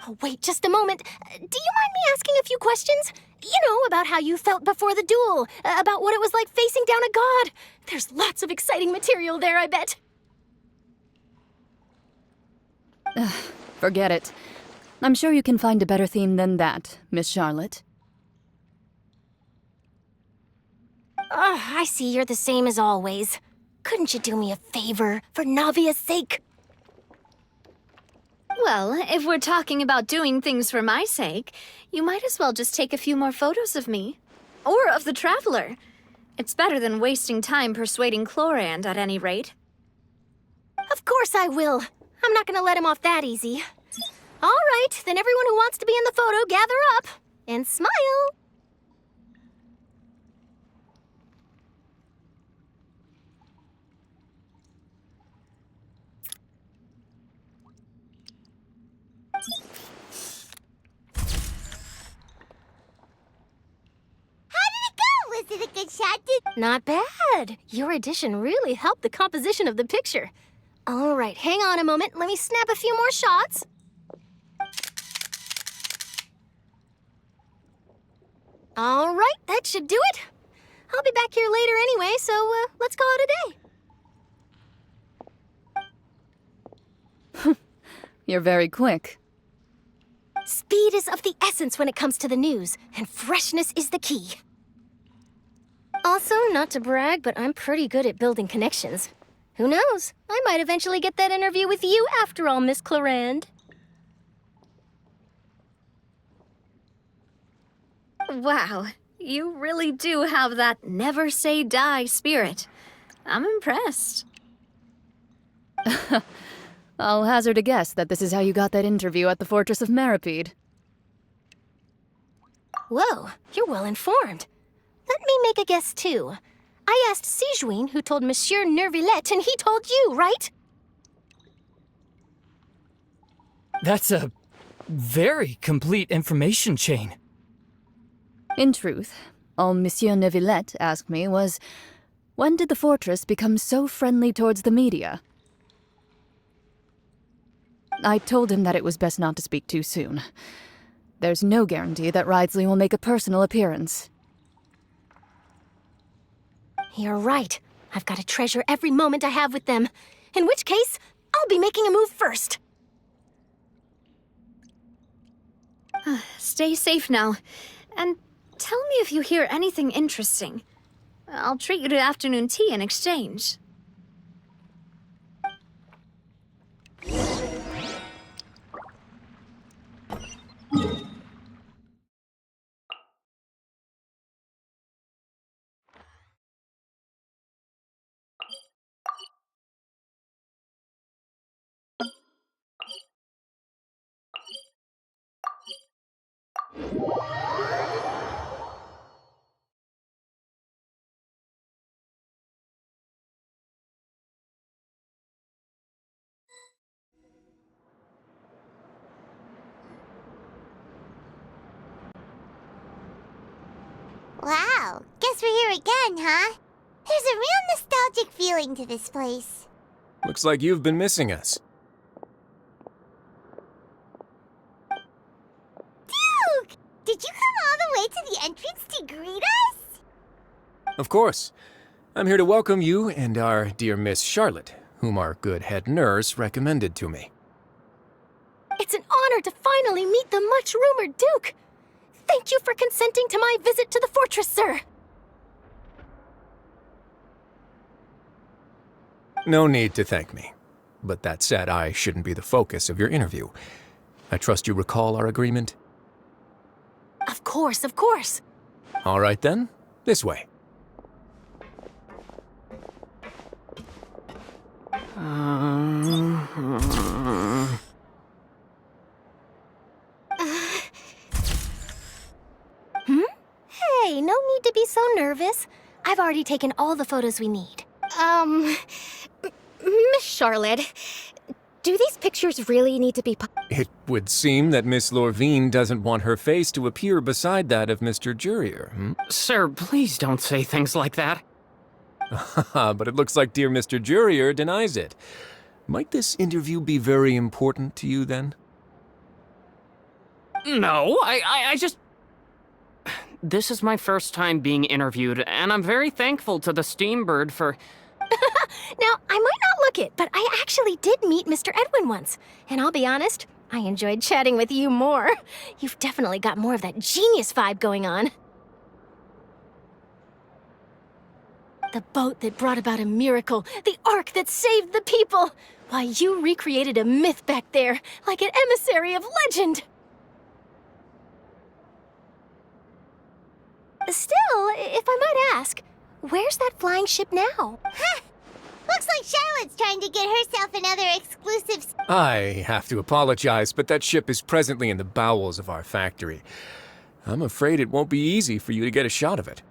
Oh, wait just a moment. Do you mind me asking a few questions? You know, about how you felt before the duel, about what it was like facing down a god. There's lots of exciting material there, I bet. Forget it. I'm sure you can find a better theme than that, Miss Charlotte. I see you're the same as always. Couldn't you do me a favor, for Navia's sake? Well, if we're talking about doing things for my sake, you might as well just take a few more photos of me. Or of the Traveler. It's better than wasting time persuading Chlorand, at any rate. Of course I will. I'm not gonna let him off that easy. All right, then everyone who wants to be in the photo, gather up. And smile. Was it a good shot? Not bad. Your addition really helped the composition of the picture. All right, hang on a moment. Let me snap a few more shots. All right, that should do it. I'll be back here later anyway, so let's call it a day. You're very quick. Speed is of the essence when it comes to the news, and freshness is the key. Also, not to brag, but I'm pretty good at building connections. Who knows? I might eventually get that interview with you after all, Miss Chlorand. Wow, you really do have that never-say-die spirit. I'm impressed. I'll hazard a guess that this is how you got that interview at the Fortress of Maripede. Whoa, you're well informed. Let me make a guess, too. I asked Sijuin, who told Monsieur Nervillet, and he told you, right? That's a very complete information chain. In truth, all Monsieur Neuvillette asked me was, when did the fortress become so friendly towards the media? I told him that it was best not to speak too soon. There's no guarantee that Ridesley will make a personal appearance. You're right. I've got to treasure every moment I have with them. In which case, I'll be making a move first. Stay safe now. And tell me if you hear anything interesting. I'll treat you to afternoon tea in exchange. Wow, guess we're here again, huh? There's a real nostalgic feeling to this place. Looks like you've been missing us. Duke! Did you come all the way to the entrance to greet us? Of course. I'm here to welcome you and our dear Miss Charlotte, whom our good head nurse recommended to me. It's an honor to finally meet the much-rumored Duke. Thank you for consenting to my visit to the fortress, sir. No need to thank me. But that said, I shouldn't be the focus of your interview. I trust you recall our agreement? Of course, of course. All right then, this way. nervous. I've already taken all the photos we need. Miss Charlotte, do these pictures really need to be It would seem that Miss Lorvine doesn't want her face to appear beside that of Mr. Jurier, hmm? Sir, please don't say things like that. But it looks like dear Mr. Jurier denies it. Might this interview be very important to you, then? No, I just... This is my first time being interviewed, and I'm very thankful to the Steambird for... Now, I might not look it, but I actually did meet Mr. Edwin once. And I'll be honest, I enjoyed chatting with you more. You've definitely got more of that genius vibe going on. The boat that brought about a miracle, the ark that saved the people. Why, you recreated a myth back there, like an emissary of legend. Still, if I might ask, where's that flying ship now? Huh. Looks like Charlotte's trying to get herself another exclusive... I have to apologize, but that ship is presently in the bowels of our factory. I'm afraid it won't be easy for you to get a shot of it.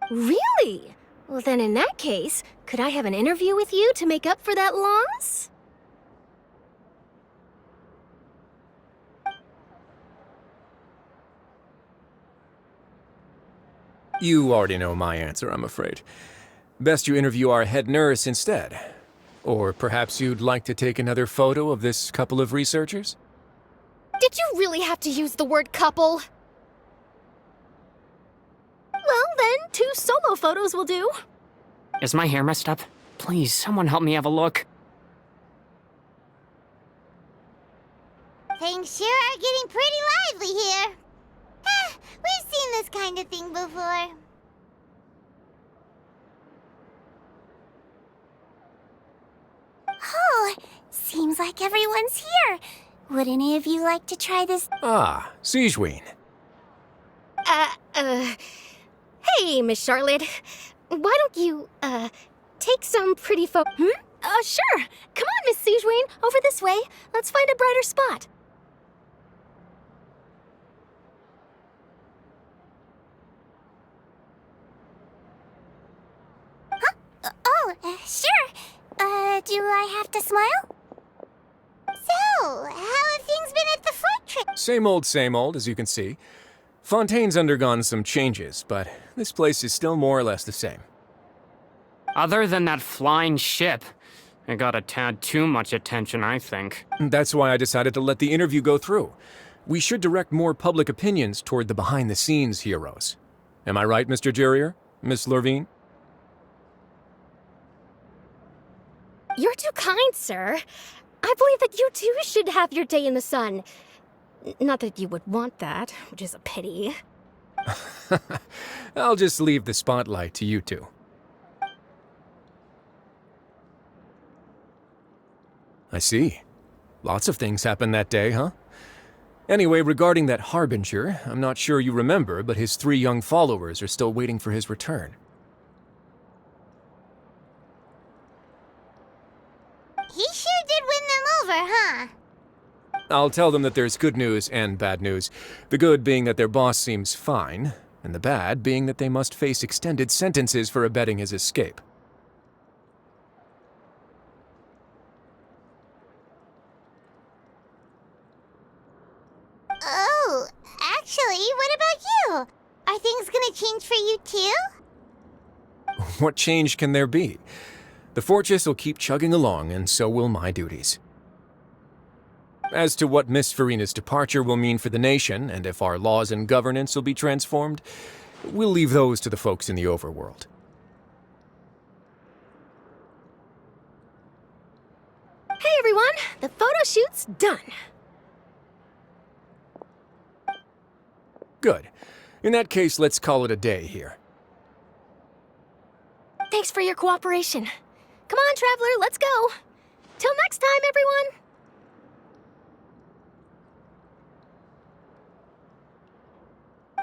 Really? Well, then in that case, could I have an interview with you to make up for that loss? You already know my answer, I'm afraid. Best you interview our head nurse instead. Or perhaps you'd like to take another photo of this couple of researchers? Did you really have to use the word couple? Well, then, 2 solo photos will do. Is my hair messed up? Please, someone help me have a look. Things sure are getting pretty lively here. We've seen this kind of thing before. Oh, seems like everyone's here. Would any of you like to try this? Ah, Siegeween. Hey, Miss Charlotte. Why don't you, take some pretty Sure. Come on, Miss Siegeween. Over this way. Let's find a brighter spot. Sure. Do I have to smile? So, how have things been at the fortress? Same old, as you can see. Fontaine's undergone some changes, but this place is still more or less the same. Other than that flying ship, it got a tad too much attention, I think. That's why I decided to let the interview go through. We should direct more public opinions toward the behind-the-scenes heroes. Am I right, Mr. Jurier? Miss Lorvine? You're too kind, sir. I believe that you too should have your day in the sun. Not that you would want that, which is a pity. I'll just leave the spotlight to you two. I see. Lots of things happened that day, huh? Anyway, regarding that Harbinger, I'm not sure you remember, but his 3 young followers are still waiting for his return. He sure did win them over, huh? I'll tell them that there's good news and bad news. The good being that their boss seems fine, and the bad being that they must face extended sentences for abetting his escape. Oh, actually, what about you? Are things gonna change for you too? What change can there be? The fortress will keep chugging along, and so will my duties. As to what Miss Farina's departure will mean for the nation, and if our laws and governance will be transformed, we'll leave those to the folks in the overworld. Hey, everyone! The photo shoot's done. Good. In that case, let's call it a day here. Thanks for your cooperation. Come on, Traveler, let's go. Till next time, everyone.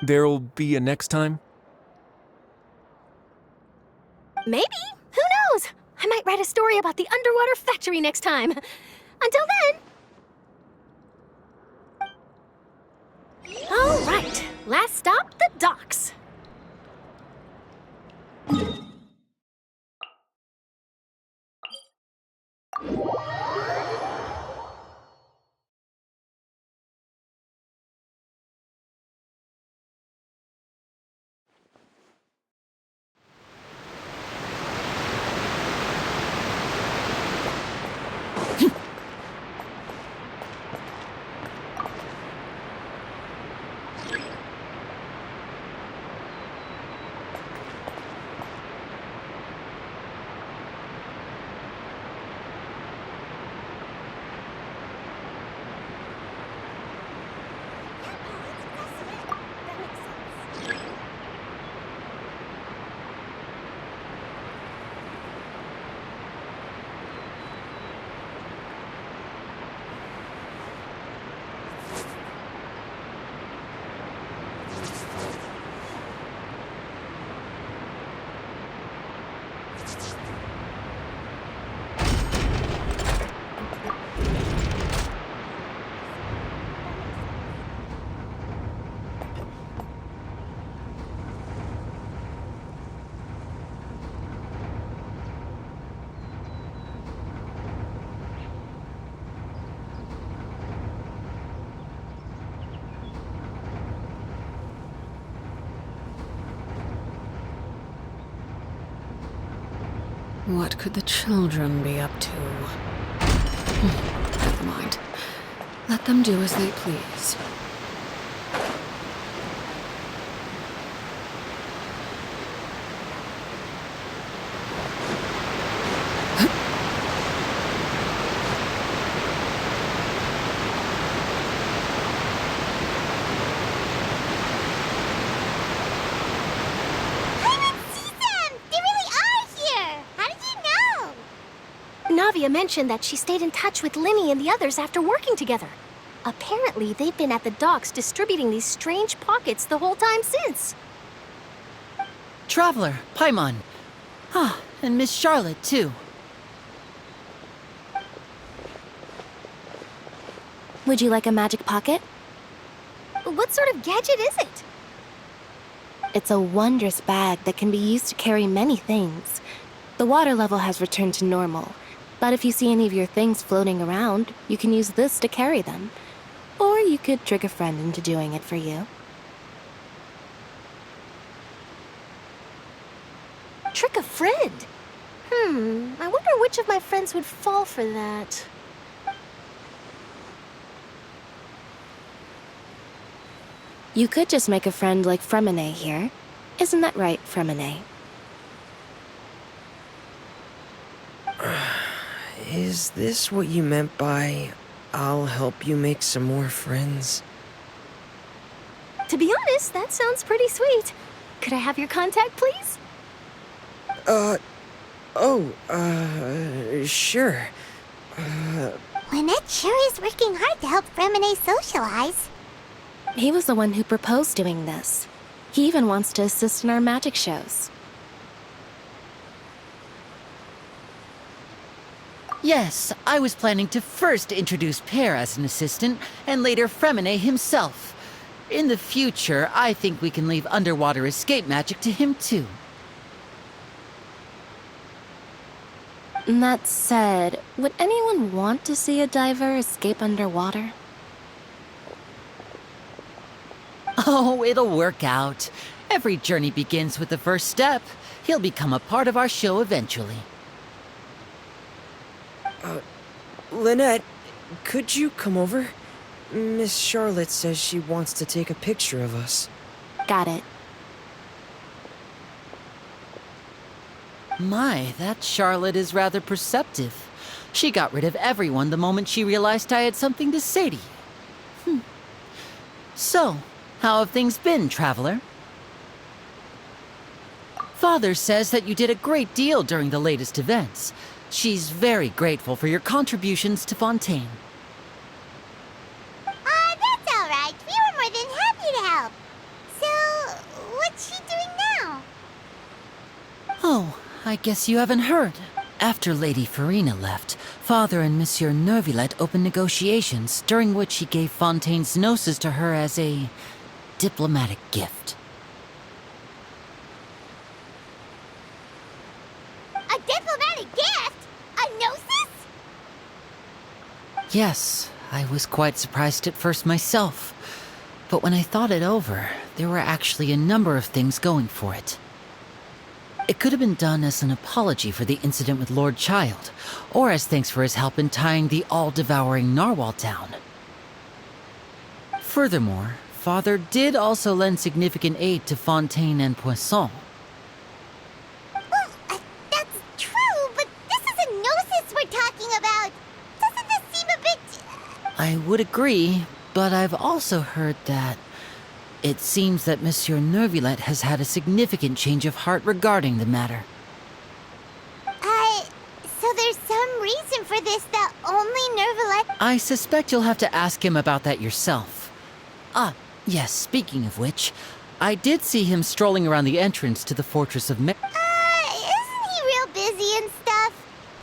There'll be a next time? Maybe. Who knows? I might write a story about the underwater factory next time. Until then. All right. Last stop, the docks. What could the children be up to? Never mind. Let them do as they please. Navia mentioned that she stayed in touch with Linny and the others after working together. Apparently, they've been at the docks distributing these strange pockets the whole time since. Traveler, Paimon. Ah, and Miss Charlotte, too. Would you like a magic pocket? What sort of gadget is it? It's a wondrous bag that can be used to carry many things. The water level has returned to normal, but if you see any of your things floating around, you can use this to carry them. Or you could trick a friend into doing it for you. Trick a friend? I wonder which of my friends would fall for that. You could just make a friend like Fremine here. Isn't that right, Fremine? Is this what you meant by, I'll help you make some more friends? To be honest, that sounds pretty sweet. Could I have your contact, please? Sure. Lynette sure is working hard to help Fremine socialize. He was the one who proposed doing this. He even wants to assist in our magic shows. Yes, I was planning to first introduce Pear as an assistant, and later Fremine himself. In the future, I think we can leave underwater escape magic to him too. That said, would anyone want to see a diver escape underwater? Oh, it'll work out. Every journey begins with the first step. He'll become a part of our show eventually. Lynette, could you come over? Miss Charlotte says she wants to take a picture of us. Got it. My, that Charlotte is rather perceptive. She got rid of everyone the moment she realized I had something to say to you. So, how have things been, Traveler? Father says that you did a great deal during the latest events. She's very grateful for your contributions to Fonteine. That's all right. We were more than happy to help. So, what's she doing now? Oh, I guess you haven't heard. After Lady Farina left, Father and Monsieur Nervillet opened negotiations, during which he gave Fontaine's gnosis to her as a diplomatic gift. A diplomatic gift? A gnosis? Yes, I was quite surprised at first myself. But when I thought it over, there were actually a number of things going for it. It could have been done as an apology for the incident with Lord Child, or as thanks for his help in tying the all-devouring narwhal down. Furthermore, Father did also lend significant aid to Fonteine and Poisson. Well, that's true, but this is a gnosis we're talking about. Doesn't this seem a bit... I would agree, but I've also heard that it seems that Monsieur Nervillet has had a significant change of heart regarding the matter. So there's some reason for this that only Nervillet... I suspect you'll have to ask him about that yourself. Ah, yes, speaking of which, I did see him strolling around the entrance to the Fortress of isn't he real busy and stuff.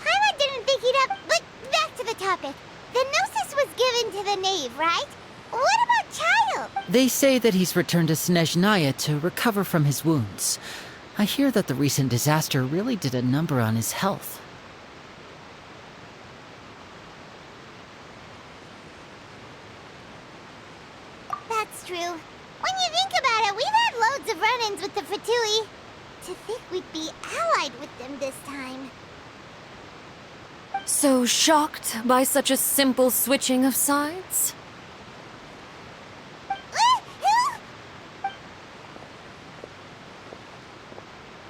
Paimon didn't think he'd have... But back to the topic. The Gnosis was given to the knave, right? What about Child? They say that he's returned to Snezhnaya to recover from his wounds. I hear that the recent disaster really did a number on his health. That's true. When you think about it, we've had loads of run-ins with the Fatui. To think we'd be allied with them this time. So shocked by such a simple switching of sides?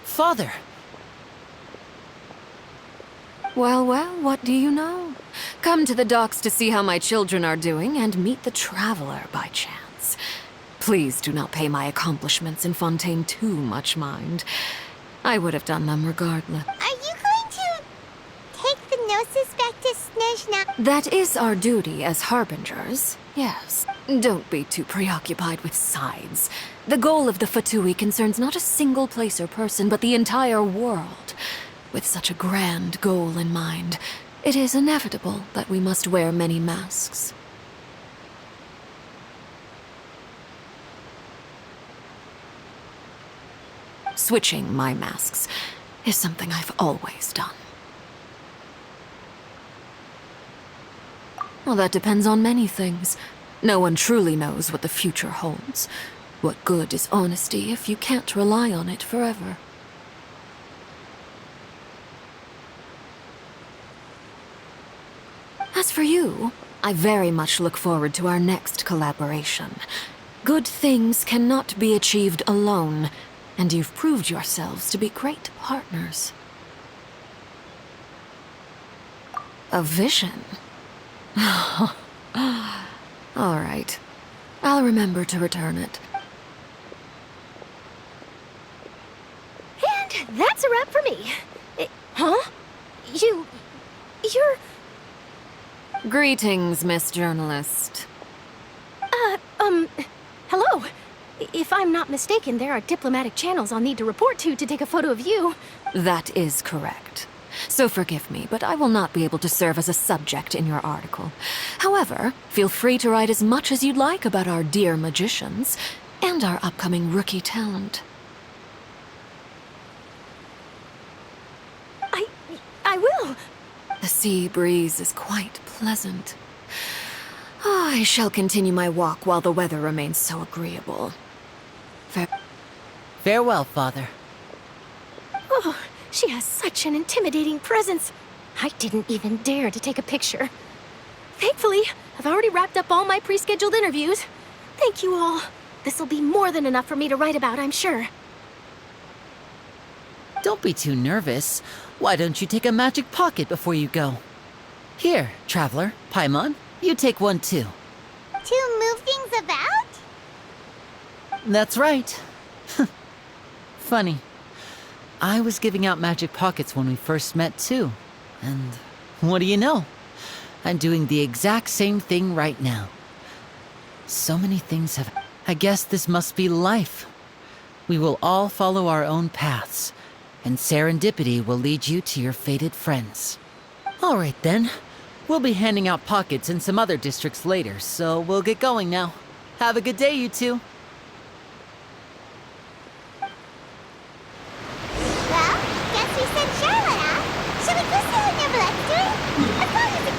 Father! Well, well, what do you know? Come to the docks to see how my children are doing and meet the Traveler by chance. Please do not pay my accomplishments in Fontaine too much mind. I would have done them regardless. Are you going to take the Gnosis back to Snezhna? That is our duty as harbingers, yes. Don't be too preoccupied with sides. The goal of the Fatui concerns not a single place or person, but the entire world. With such a grand goal in mind, it is inevitable that we must wear many masks. Switching my masks is something I've always done. Well, that depends on many things. No one truly knows what the future holds. What good is honesty if you can't rely on it forever? As for you, I very much look forward to our next collaboration. Good things cannot be achieved alone, and you've proved yourselves to be great partners. A vision? All right. I'll remember to return it. And that's a wrap for me. Huh? You're... Greetings, Miss Journalist. Hello. If I'm not mistaken, there are diplomatic channels I'll need to report to take a photo of you. That is correct. So forgive me, but I will not be able to serve as a subject in your article. However, feel free to write as much as you'd like about our dear magicians and our upcoming rookie talent. I will. The sea breeze is quite pleasant. I shall continue my walk while the weather remains so agreeable. Farewell, Father. Oh, she has such an intimidating presence. I didn't even dare to take a picture. Thankfully, I've already wrapped up all my pre-scheduled interviews. Thank you all. This'll be more than enough for me to write about, I'm sure. Don't be too nervous. Why don't you take a magic pocket before you go? Here, Traveler, Paimon, you take one too. To move things about? That's right. Funny. I was giving out magic pockets when we first met too. And what do you know? I'm doing the exact same thing right now. So many things have... I guess this must be life. We will all follow our own paths, and serendipity will lead you to your fated friends. All right then. We'll be handing out pockets in some other districts later, so we'll get going now. Have a good day, you two. Well, guess we sent Charlotte off. Shall we go see how Neverlette's doing? As long as it...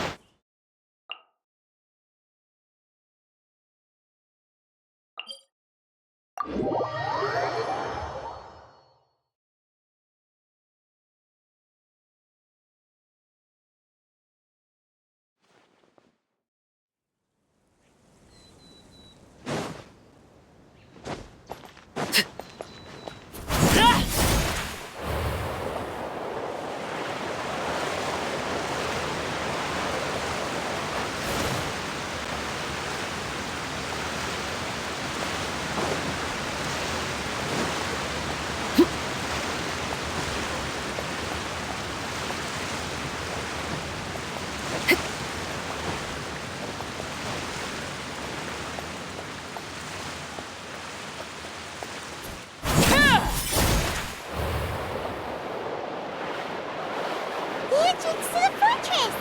fortress!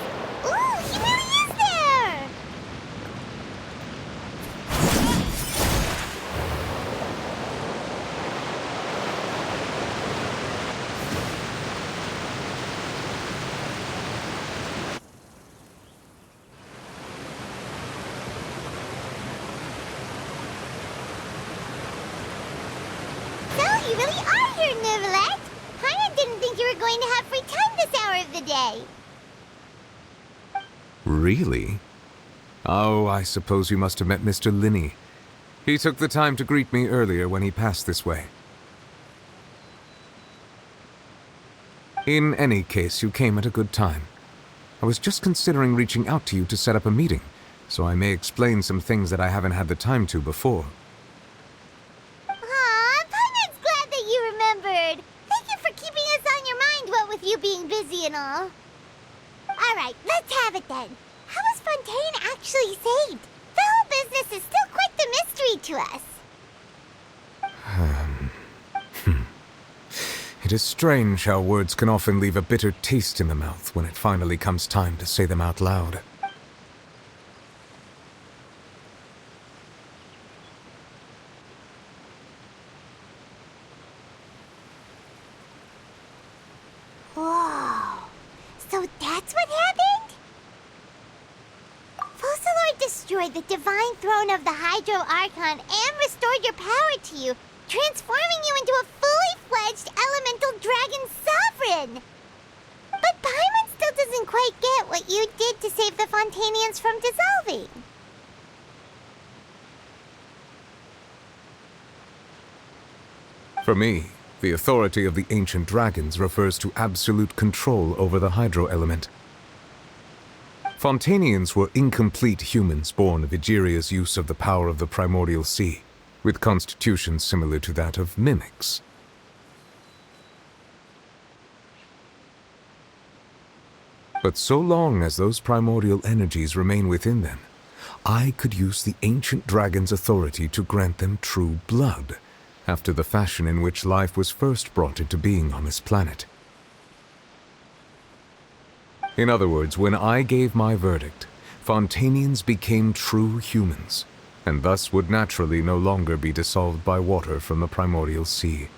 Ooh, he really is there! So, you really are here, Neuvillette! Paimon didn't think you were going to have free time this hour of the day. Really? Oh, I suppose you must have met Mr. Linney. He took the time to greet me earlier when he passed this way. In any case, you came at a good time. I was just considering reaching out to you to set up a meeting, so I may explain some things that I haven't had the time to before. Aw, Paimon's glad that you remembered. Thank you for keeping us on your mind, what with you being busy and all. Alright, let's have it then. How was Fonteine actually saved? The whole business is still quite the mystery to us. It is strange how words can often leave a bitter taste in the mouth when it finally comes time to say them out loud. Whoa. So that's what happened? Focalor destroyed the divine throne of the Hydro Archon and restored your power to you, transforming you into a fully-fledged elemental dragon sovereign. But Paimon still doesn't quite get what you did to save the Fontainians from dissolving. For me, the authority of the ancient dragons refers to absolute control over the hydro element. Fontainians were incomplete humans born of Egeria's use of the power of the primordial sea, with constitutions similar to that of mimics. But so long as those primordial energies remain within them, I could use the ancient dragon's authority to grant them true blood, after the fashion in which life was first brought into being on this planet. In other words, when I gave my verdict, Fontainians became true humans, and thus would naturally no longer be dissolved by water from the primordial sea.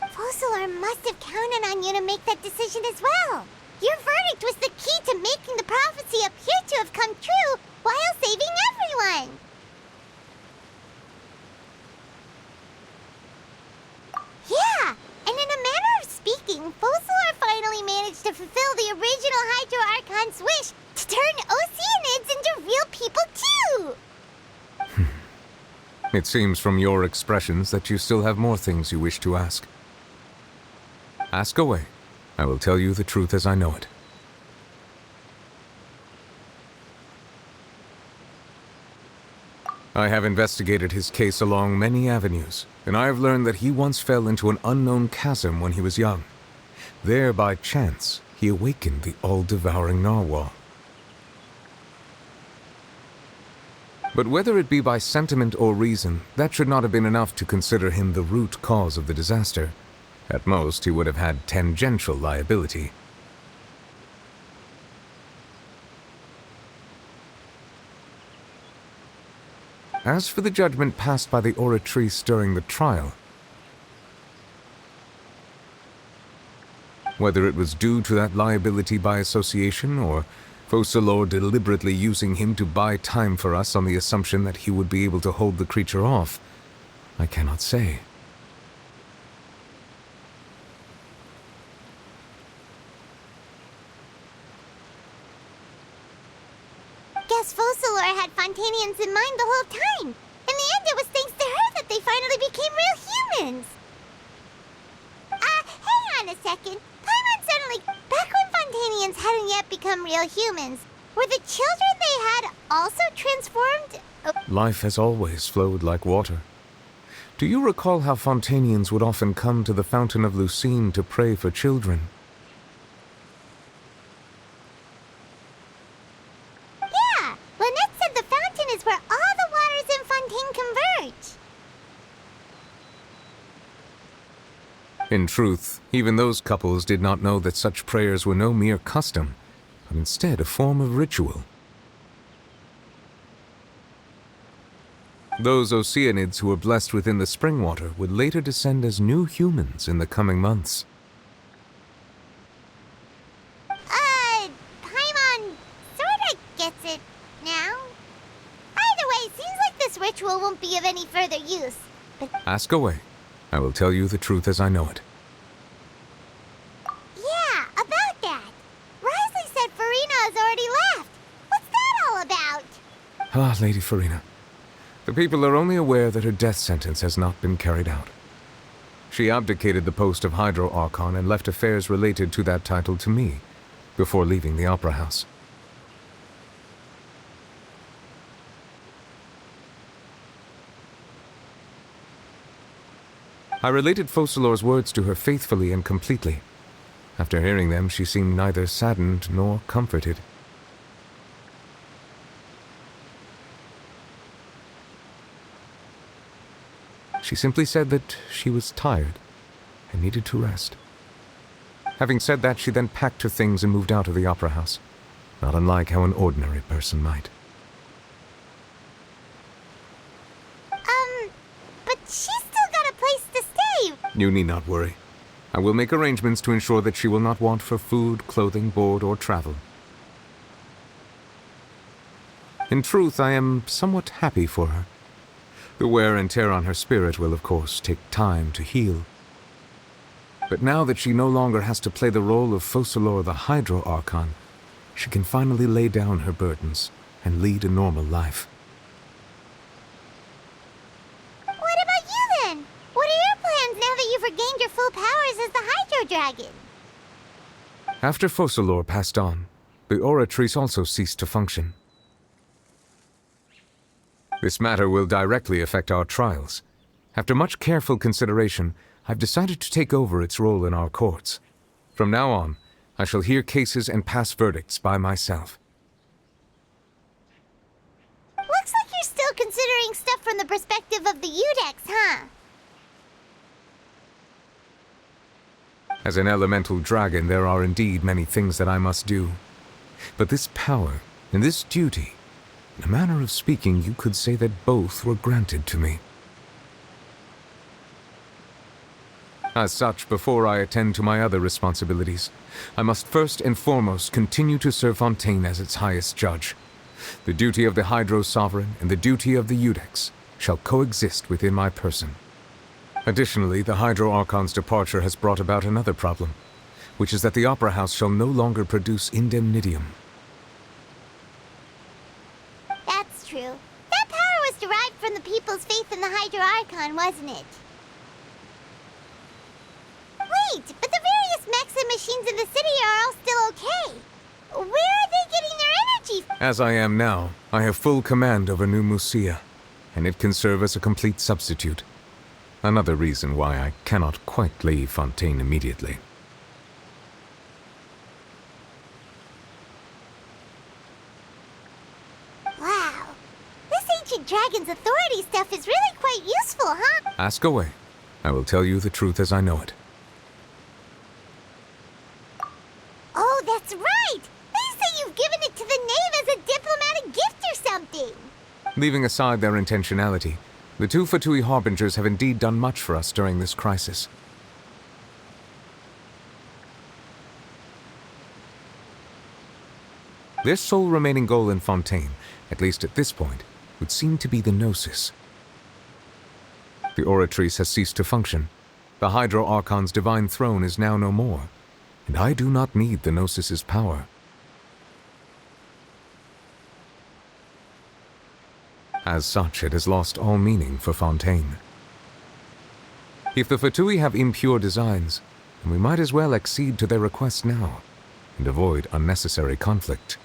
Focalor must have counted on you to make that decision as well. Your verdict was the key to making the prophecy appear to have come true while saving everyone. Yeah, and in a manner of speaking, Focalor finally managed to fulfill the original Hydro Archon's wish to turn Oceanids into real people too! It seems from your expressions that you still have more things you wish to ask. Ask away. I will tell you the truth as I know it. I have investigated his case along many avenues, and I have learned that he once fell into an unknown chasm when he was young. There, by chance, he awakened the all-devouring narwhal. But whether it be by sentiment or reason, that should not have been enough to consider him the root cause of the disaster. At most, he would have had tangential liability. As for the judgment passed by the Oratrice during the trial, whether it was due to that liability by association, or Focalor deliberately using him to buy time for us on the assumption that he would be able to hold the creature off, I cannot say. Guess Focalor had Fontainians in mind the whole time. In the end, it was thanks to her that they finally became real humans. Hang on a second. Paimon suddenly... Back when Fontainians hadn't yet become real humans, were the children they had also transformed? Life has always flowed like water. Do you recall how Fontainians would often come to the Fountain of Lucine to pray for children? Yeah, Lynette said the fountain is where all the waters in Fontaine converge. In truth, even those couples did not know that such prayers were no mere custom, but instead a form of ritual. Those Oceanids who were blessed within the spring water would later descend as new humans in the coming months. Paimon sorta gets it now. Either way, seems like this ritual won't be of any further use. But Ask away. I will tell you the truth as I know it. yeah, about that. Risley said Farina has already left. What's that all about? Ah, Lady Farina. The people are only aware that her death sentence has not been carried out. She abdicated the post of Hydro Archon and left affairs related to that title to me, before leaving the Opera House. I related Focalor's words to her faithfully and completely. After hearing them, she seemed neither saddened nor comforted. She simply said that she was tired and needed to rest. Having said that, she then packed her things and moved out of the Opera House, not unlike how an ordinary person might. But she's still got a place to stay. You need not worry. I will make arrangements to ensure that she will not want for food, clothing, board, or travel. In truth, I am somewhat happy for her. The wear and tear on her spirit will, of course, take time to heal. But now that she no longer has to play the role of Focalor the Hydro Archon, she can finally lay down her burdens and lead a normal life. What about you then? What are your plans now that you've regained your full powers as the Hydro Dragon? After Focalor passed on, the Oratrice also ceased to function. This matter will directly affect our trials. After much careful consideration, I've decided to take over its role in our courts. From now on, I shall hear cases and pass verdicts by myself. Looks like you're still considering stuff from the perspective of the Udex, huh? As an elemental dragon, there are indeed many things that I must do. But this power and this duty, in a manner of speaking, you could say that both were granted to me. As such, before I attend to my other responsibilities, I must first and foremost continue to serve Fonteine as its highest judge. The duty of the Hydro Sovereign and the duty of the Udex shall coexist within my person. Additionally, the Hydro Archon's departure has brought about another problem, which is that the Opera House shall no longer produce indemnitium. That's true. That power was derived from the people's faith in the Hydro Archon, wasn't it? Wait, but the various mechs and machines in the city are all still okay. Where are they getting their energy from? As I am now, I have full command over New Musia, and it can serve as a complete substitute. Another reason why I cannot quite leave Fonteine immediately. Wow. This ancient dragon's authority stuff is really quite useful, huh? Ask away. I will tell you the truth as I know it. Oh, that's right! They say you've given it to the knave as a diplomatic gift or something! Leaving aside their intentionality, the two Fatui Harbingers have indeed done much for us during this crisis. Their sole remaining goal in Fonteine, at least at this point, would seem to be the Gnosis. The Oratrice has ceased to function. The Hydro Archon's divine throne is now no more, and I do not need the Gnosis's power. As such, it has lost all meaning for Fonteine. If the Fatui have impure designs, then we might as well accede to their request now, and avoid unnecessary conflict.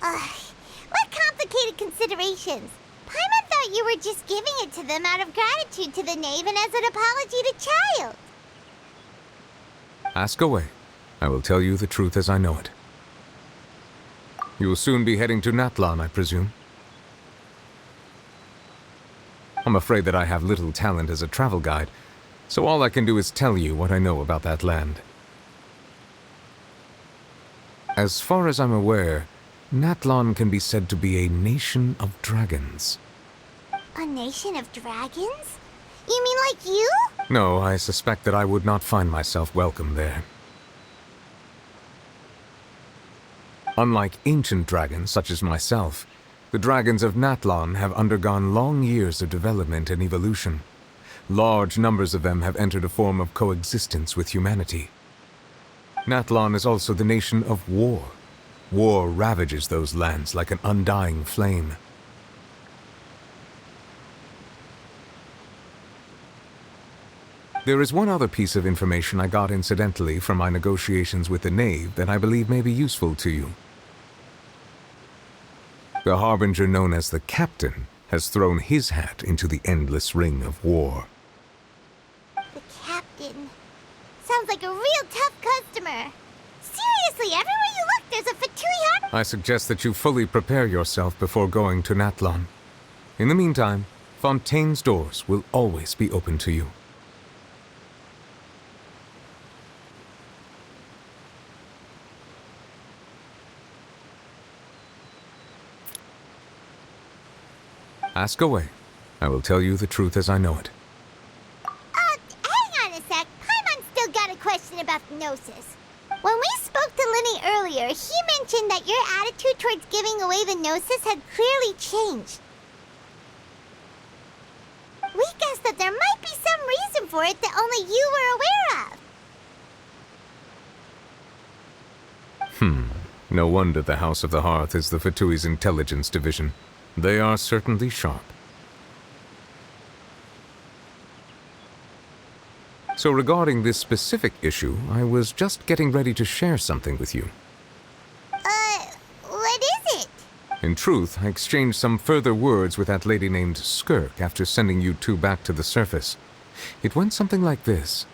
What complicated considerations! Paimon thought you were just giving it to them out of gratitude to the knave and as an apology to Child. Ask away. I will tell you the truth as I know it. You will soon be heading to Natlan, I presume? I'm afraid that I have little talent as a travel guide, so all I can do is tell you what I know about that land. As far as I'm aware, Natlan can be said to be a nation of dragons. A nation of dragons? You mean like you? No, I suspect that I would not find myself welcome there. Unlike ancient dragons such as myself, the dragons of Natlan have undergone long years of development and evolution. Large numbers of them have entered a form of coexistence with humanity. Natlan is also the nation of war. War ravages those lands like an undying flame. There is one other piece of information I got incidentally from my negotiations with the Knave that I believe may be useful to you. The Harbinger known as the Captain has thrown his hat into the endless ring of war. The Captain. Sounds like a real tough customer. Seriously, everywhere you look, there's a Fatui Harbinger. I suggest that you fully prepare yourself before going to Natlan. In the meantime, Fontaine's doors will always be open to you. Ask away. I will tell you the truth as I know it. Hang on a sec. Paimon's still got a question about the Gnosis. When we spoke to Linny earlier, he mentioned that your attitude towards giving away the Gnosis had clearly changed. We guessed that there might be some reason for it that only you were aware of. No wonder the House of the Hearth is the Fatui's intelligence division. They are certainly sharp. So regarding this specific issue, I was just getting ready to share something with you. What is it? In truth, I exchanged some further words with that lady named Skirk after sending you two back to the surface. It went something like this.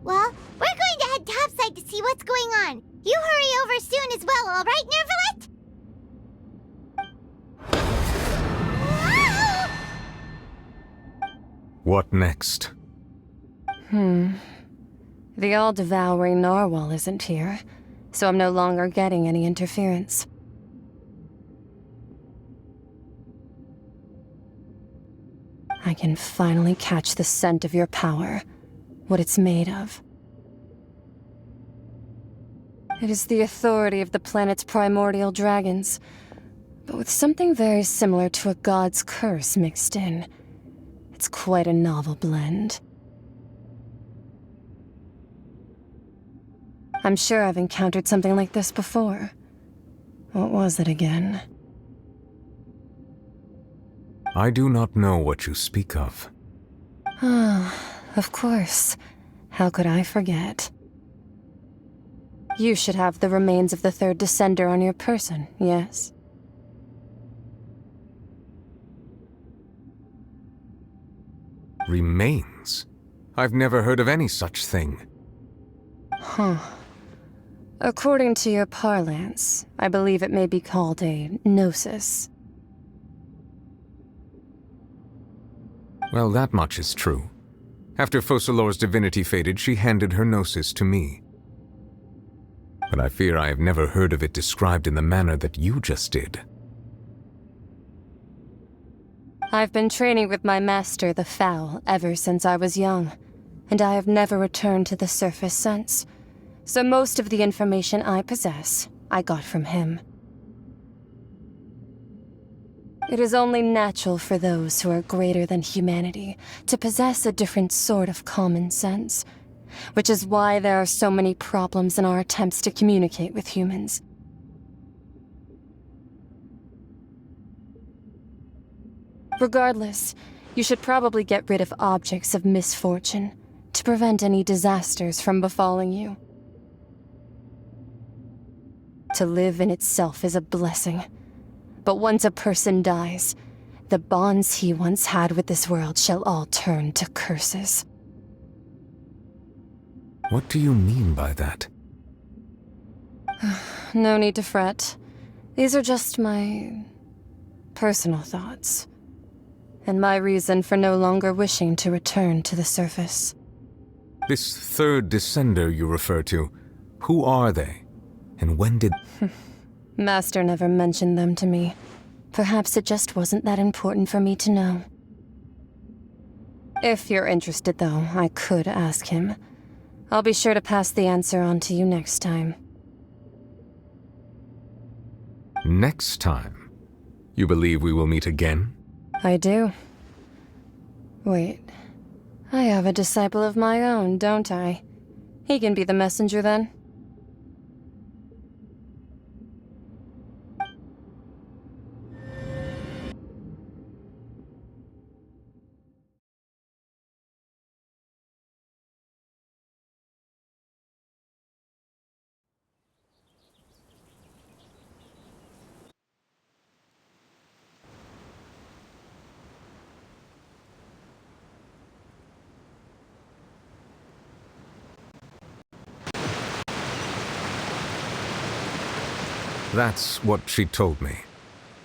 Well, we're going to head topside to see what's going on. You hurry over soon as well, all right, Nervalet? What next? The all-devouring narwhal isn't here, so I'm no longer getting any interference. I can finally catch the scent of your power, what it's made of. It is the authority of the planet's primordial dragons, but with something very similar to a god's curse mixed in. It's quite a novel blend. I'm sure I've encountered something like this before. What was it again? I do not know what you speak of. Of course. How could I forget? You should have the remains of the third descender on your person, yes? Remains? I've never heard of any such thing. According to your parlance, I believe it may be called a gnosis. Well, that much is true. After Focalor's divinity faded, she handed her gnosis to me. But I fear I have never heard of it described in the manner that you just did. I've been training with my master, the Foul, ever since I was young, and I have never returned to the surface since. So most of the information I possess, I got from him. It is only natural for those who are greater than humanity to possess a different sort of common sense, which is why there are so many problems in our attempts to communicate with humans. Regardless, You should probably get rid of objects of misfortune to prevent any disasters from befalling you. To live in itself is a blessing, but once a person dies, the bonds he once had with this world shall all turn to curses. What do you mean by that? No need to fret. These are just my personal thoughts, and my reason for no longer wishing to return to the surface. This third descender you refer to, who are they? And when did... Master never mentioned them to me. Perhaps it just wasn't that important for me to know. If you're interested, though, I could ask him. I'll be sure to pass the answer on to you next time. Next time? You believe we will meet again? I do. Wait. I have a disciple of my own, don't I? He can be the messenger then. That's what she told me.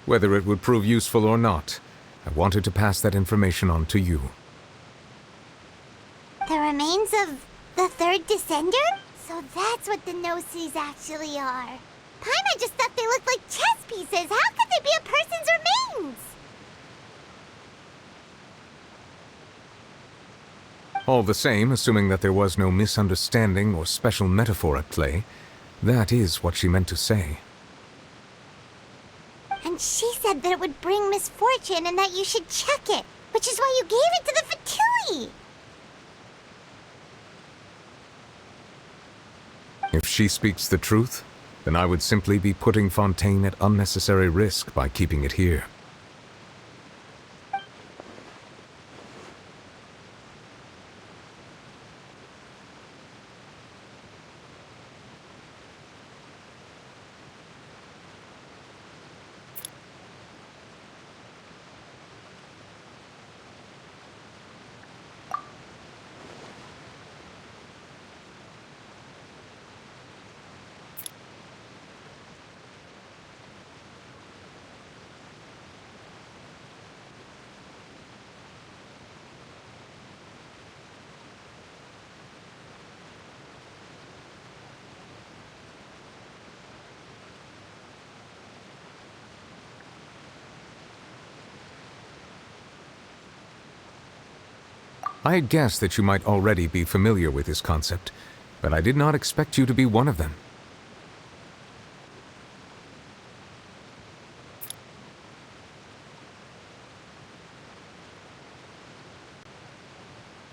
Whether it would prove useful or not, I wanted to pass that information on to you. The remains of the third descender? So that's what the Gnosis actually are. Paimon just thought they looked like chess pieces. How could they be a person's remains? All the same, assuming that there was no misunderstanding or special metaphor at play, that is what she meant to say. And she said that it would bring misfortune and that you should check it, which is why you gave it to the Fatui. If she speaks the truth, then I would simply be putting Fonteine at unnecessary risk by keeping it here. I had guessed that you might already be familiar with this concept, but I did not expect you to be one of them.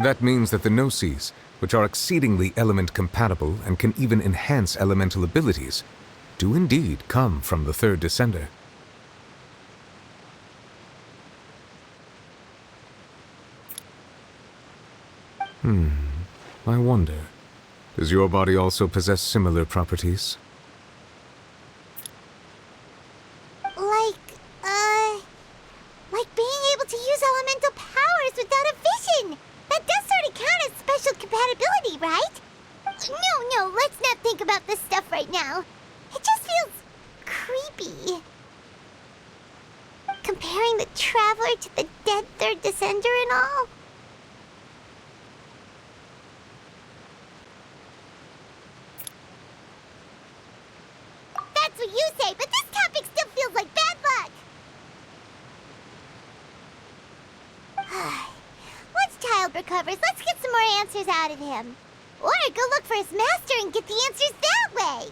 That means that the Gnosis, which are exceedingly element-compatible and can even enhance elemental abilities, do indeed come from the third descender. I wonder, does your body also possess similar properties? Like being able to use elemental powers without a vision. That does sort of count as special compatibility, right? No, let's not think about this stuff right now. It just feels creepy. Comparing the Traveler to the dead third descender and all. That's what you say, but this topic still feels like bad luck. Once Child recovers, let's get some more answers out of him. Or go look for his master and get the answers that way.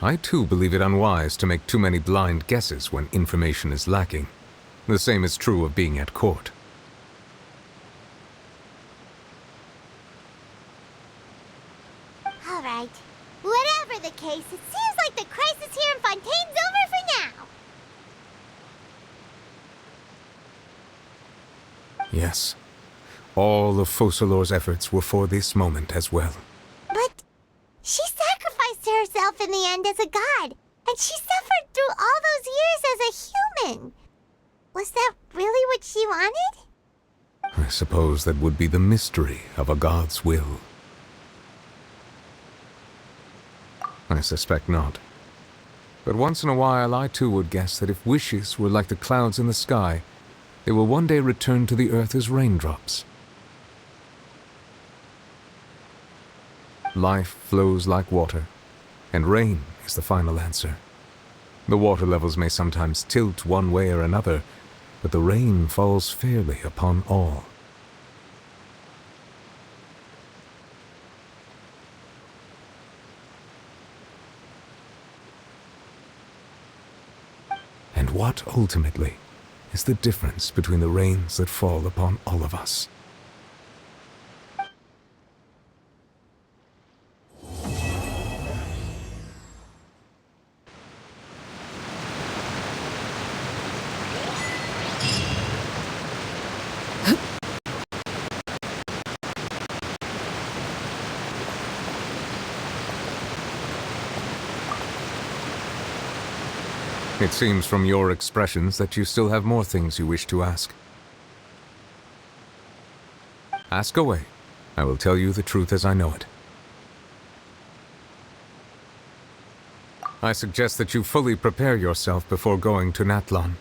I too believe it unwise to make too many blind guesses when information is lacking. The same is true of being at court. All right. Whatever the case, it seems like the crisis here in Fontaine's over for now. Yes. All of Focalor's efforts were for this moment as well. But she sacrificed herself in the end as a god, and she suffered through all those years as a human. Was that really what she wanted? I suppose that would be the mystery of a god's will. I suspect not. But once in a while I too would guess that if wishes were like the clouds in the sky, they will one day return to the earth as raindrops. Life flows like water, and rain is the final answer. The water levels may sometimes tilt one way or another, but the rain falls fairly upon all. And what, ultimately, is the difference between the rains that fall upon all of us? It seems from your expressions that you still have more things you wish to ask. Ask away. I will tell you the truth as I know it. I suggest that you fully prepare yourself before going to Natlan.